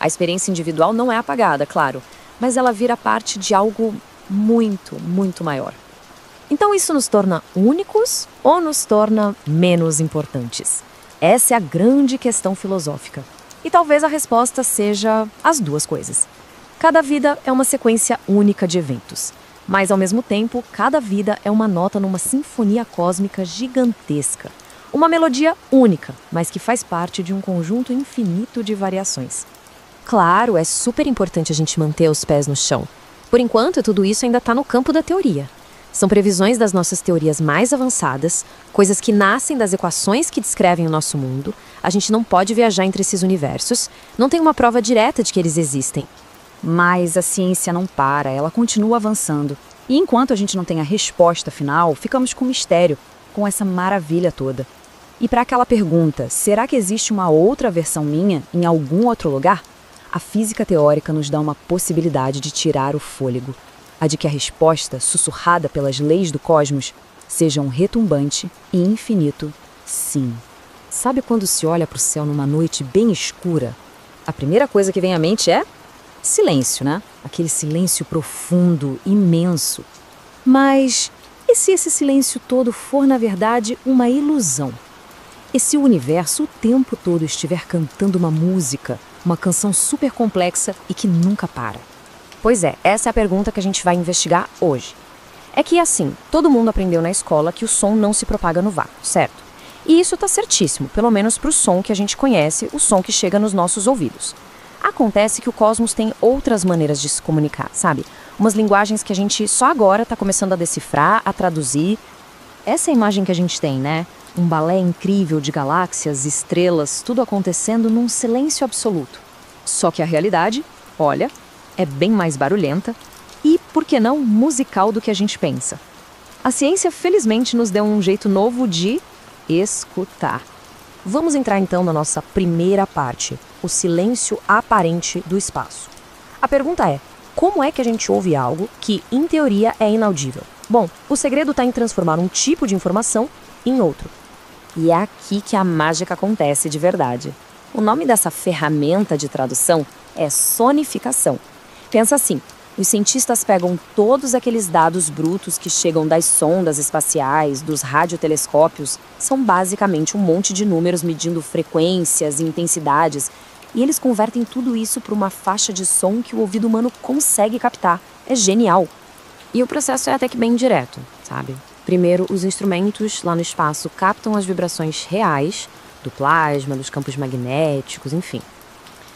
A experiência individual não é apagada, claro, mas ela vira parte de algo muito, muito maior. Então isso nos torna únicos ou nos torna menos importantes? Essa é a grande questão filosófica. E talvez a resposta seja as 2 coisas. Cada vida é uma sequência única de eventos. Mas, ao mesmo tempo, cada vida é uma nota numa sinfonia cósmica gigantesca. Uma melodia única, mas que faz parte de um conjunto infinito de variações. Claro, é super importante a gente manter os pés no chão. Por enquanto, tudo isso ainda está no campo da teoria. São previsões das nossas teorias mais avançadas, coisas que nascem das equações que descrevem o nosso mundo. A gente não pode viajar entre esses universos, não tem uma prova direta de que eles existem. Mas a ciência não para, ela continua avançando. E enquanto a gente não tem a resposta final, ficamos com mistério, com essa maravilha toda. E para aquela pergunta, será que existe uma outra versão minha em algum outro lugar? A física teórica nos dá uma possibilidade de tirar o fôlego. A de que a resposta, sussurrada pelas leis do cosmos, seja um retumbante e infinito sim. Sabe quando se olha para o céu numa noite bem escura? A primeira coisa que vem à mente é silêncio, né? Aquele silêncio profundo, imenso. Mas e se esse silêncio todo for, na verdade, uma ilusão? E se o universo o tempo todo estiver cantando uma música, uma canção super complexa e que nunca para? Pois é, essa é a pergunta que a gente vai investigar hoje. É que assim, todo mundo aprendeu na escola que o som não se propaga no vácuo, certo? E isso tá certíssimo, pelo menos pro som que a gente conhece, o som que chega nos nossos ouvidos. Acontece que o cosmos tem outras maneiras de se comunicar, sabe? Umas linguagens que a gente só agora está começando a decifrar, a traduzir. Essa é a imagem que a gente tem, né? Um balé incrível de galáxias, estrelas, tudo acontecendo num silêncio absoluto. Só que a realidade, olha, é bem mais barulhenta e, por que não, musical do que a gente pensa. A ciência, felizmente, nos deu um jeito novo de escutar. Vamos entrar então na nossa primeira parte, o silêncio aparente do espaço. A pergunta é, como é que a gente ouve algo que, em teoria, é inaudível? Bom, o segredo está em transformar um tipo de informação em outro. E é aqui que a mágica acontece de verdade. O nome dessa ferramenta de tradução é sonificação. Pensa assim, os cientistas pegam todos aqueles dados brutos que chegam das sondas espaciais, dos radiotelescópios, são basicamente um monte de números medindo frequências e intensidades, e eles convertem tudo isso para uma faixa de som que o ouvido humano consegue captar. É genial! E o processo é até que bem direto, sabe? Primeiro, os instrumentos lá no espaço captam as vibrações reais do plasma, dos campos magnéticos, enfim.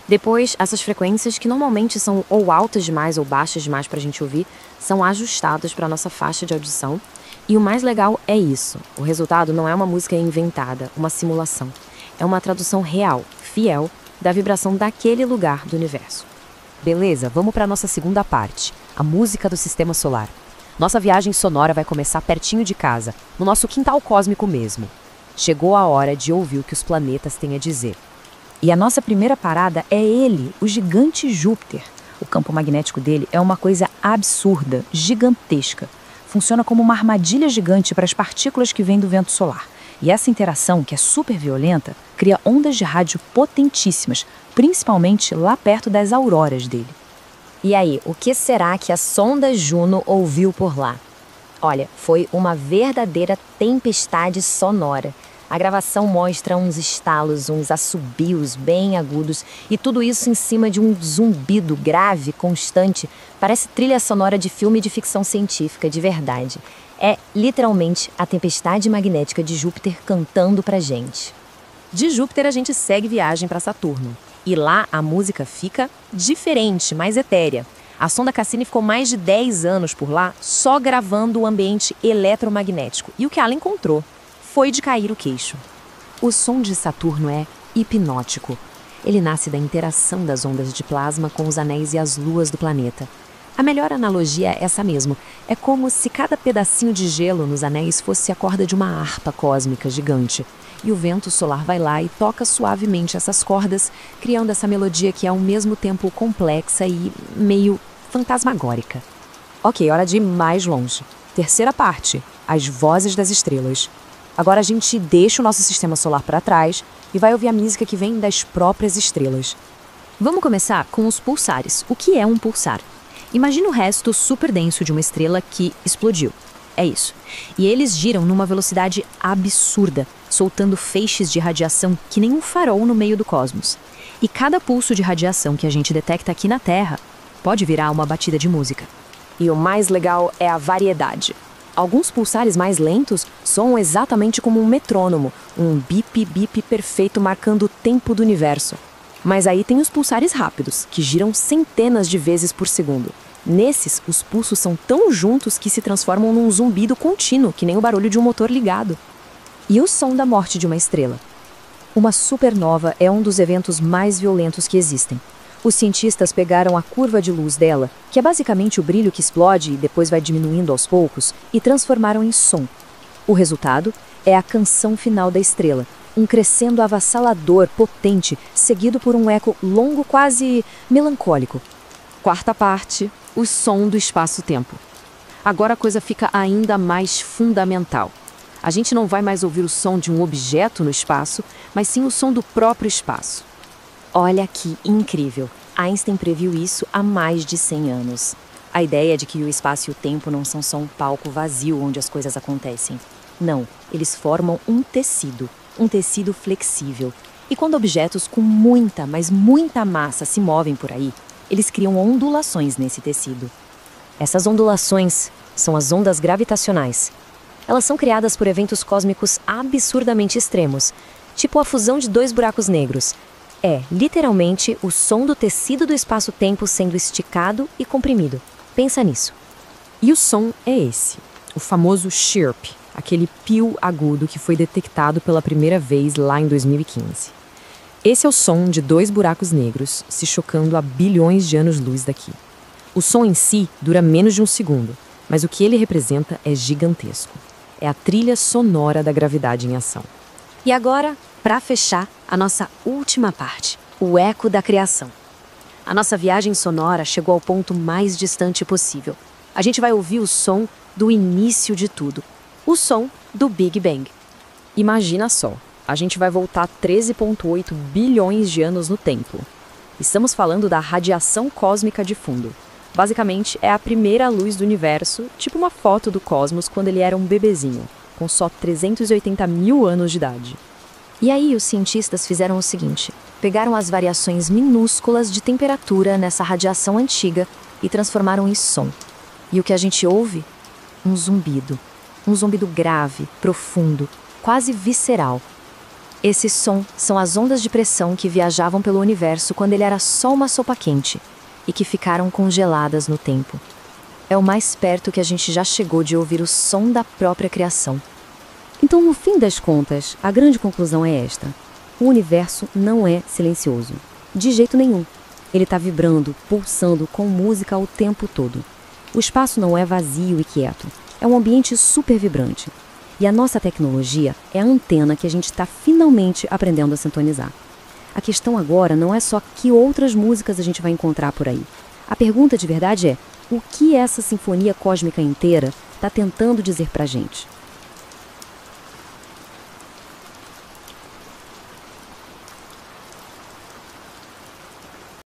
Depois, essas frequências, que normalmente são ou altas demais ou baixas demais para a gente ouvir, são ajustadas para a nossa faixa de audição. E o mais legal é isso. O resultado não é uma música inventada, uma simulação. É uma tradução real, fiel, da vibração daquele lugar do universo. Beleza, vamos para a nossa segunda parte, a música do sistema solar. Nossa viagem sonora vai começar pertinho de casa, no nosso quintal cósmico mesmo. Chegou a hora de ouvir o que os planetas têm a dizer. E a nossa primeira parada é ele, o gigante Júpiter. O campo magnético dele é uma coisa absurda, gigantesca. Funciona como uma armadilha gigante para as partículas que vêm do vento solar. E essa interação, que é super violenta, cria ondas de rádio potentíssimas, principalmente lá perto das auroras dele. E aí, o que será que a sonda Juno ouviu por lá? Olha, foi uma verdadeira tempestade sonora. A gravação mostra uns estalos, uns assobios bem agudos e tudo isso em cima de um zumbido grave, constante. Parece trilha sonora de filme de ficção científica, de verdade. É literalmente a tempestade magnética de Júpiter cantando pra gente. De Júpiter a gente segue viagem para Saturno. E lá a música fica diferente, mais etérea. A sonda Cassini ficou mais de 10 anos por lá só gravando o ambiente eletromagnético. E o que ela encontrou foi de cair o queixo. O som de Saturno é hipnótico. Ele nasce da interação das ondas de plasma com os anéis e as luas do planeta. A melhor analogia é essa mesmo. É como se cada pedacinho de gelo nos anéis fosse a corda de uma harpa cósmica gigante. E o vento solar vai lá e toca suavemente essas cordas, criando essa melodia que é ao mesmo tempo complexa e meio fantasmagórica. Ok, hora de ir mais longe. Terceira parte, as vozes das estrelas. Agora a gente deixa o nosso sistema solar para trás e vai ouvir a música que vem das próprias estrelas. Vamos começar com os pulsares. O que é um pulsar? Imagina o resto super denso de uma estrela que explodiu. É isso. E eles giram numa velocidade absurda, soltando feixes de radiação que nem um farol no meio do cosmos. E cada pulso de radiação que a gente detecta aqui na Terra pode virar uma batida de música. E o mais legal é a variedade. Alguns pulsares mais lentos soam exatamente como um metrônomo, um bip-bip perfeito marcando o tempo do universo. Mas aí tem os pulsares rápidos, que giram centenas de vezes por segundo. Nesses, os pulsos são tão juntos que se transformam num zumbido contínuo, que nem o barulho de um motor ligado. E o som da morte de uma estrela? Uma supernova é um dos eventos mais violentos que existem. Os cientistas pegaram a curva de luz dela, que é basicamente o brilho que explode e depois vai diminuindo aos poucos, e transformaram em som. O resultado é a canção final da estrela, um crescendo avassalador, potente, seguido por um eco longo, quase melancólico. Quarta parte, o som do espaço-tempo. Agora a coisa fica ainda mais fundamental. A gente não vai mais ouvir o som de um objeto no espaço, mas sim o som do próprio espaço. Olha que incrível! Einstein previu isso há mais de 100 anos. A ideia de que o espaço e o tempo não são só um palco vazio onde as coisas acontecem. Não, eles formam um tecido flexível. E quando objetos com muita, mas muita massa se movem por aí, eles criam ondulações nesse tecido. Essas ondulações são as ondas gravitacionais. Elas são criadas por eventos cósmicos absurdamente extremos, tipo a fusão de 2 buracos negros. É, literalmente, o som do tecido do espaço-tempo sendo esticado e comprimido. Pensa nisso. E o som é esse, o famoso chirp, aquele pio agudo que foi detectado pela primeira vez lá em 2015. Esse é o som de 2 buracos negros se chocando a bilhões de anos-luz daqui. O som em si dura menos de 1 segundo, mas o que ele representa é gigantesco. É a trilha sonora da gravidade em ação. E agora, para fechar, a nossa última parte, o eco da criação. A nossa viagem sonora chegou ao ponto mais distante possível. A gente vai ouvir o som do início de tudo, o som do Big Bang. Imagina só, a gente vai voltar 13,8 bilhões de anos no tempo. Estamos falando da radiação cósmica de fundo. Basicamente, é a primeira luz do universo, tipo uma foto do cosmos quando ele era um bebezinho, com só 380 mil anos de idade. E aí os cientistas fizeram o seguinte, pegaram as variações minúsculas de temperatura nessa radiação antiga e transformaram em som. E o que a gente ouve? Um zumbido grave, profundo, quase visceral. Esse som são as ondas de pressão que viajavam pelo universo quando ele era só uma sopa quente e que ficaram congeladas no tempo. É o mais perto que a gente já chegou de ouvir o som da própria criação. Então, no fim das contas, a grande conclusão é esta. O universo não é silencioso. De jeito nenhum. Ele está vibrando, pulsando com música o tempo todo. O espaço não é vazio e quieto. É um ambiente super vibrante. E a nossa tecnologia é a antena que a gente está finalmente aprendendo a sintonizar. A questão agora não é só que outras músicas a gente vai encontrar por aí. A pergunta de verdade é, o que essa sinfonia cósmica inteira está tentando dizer pra gente?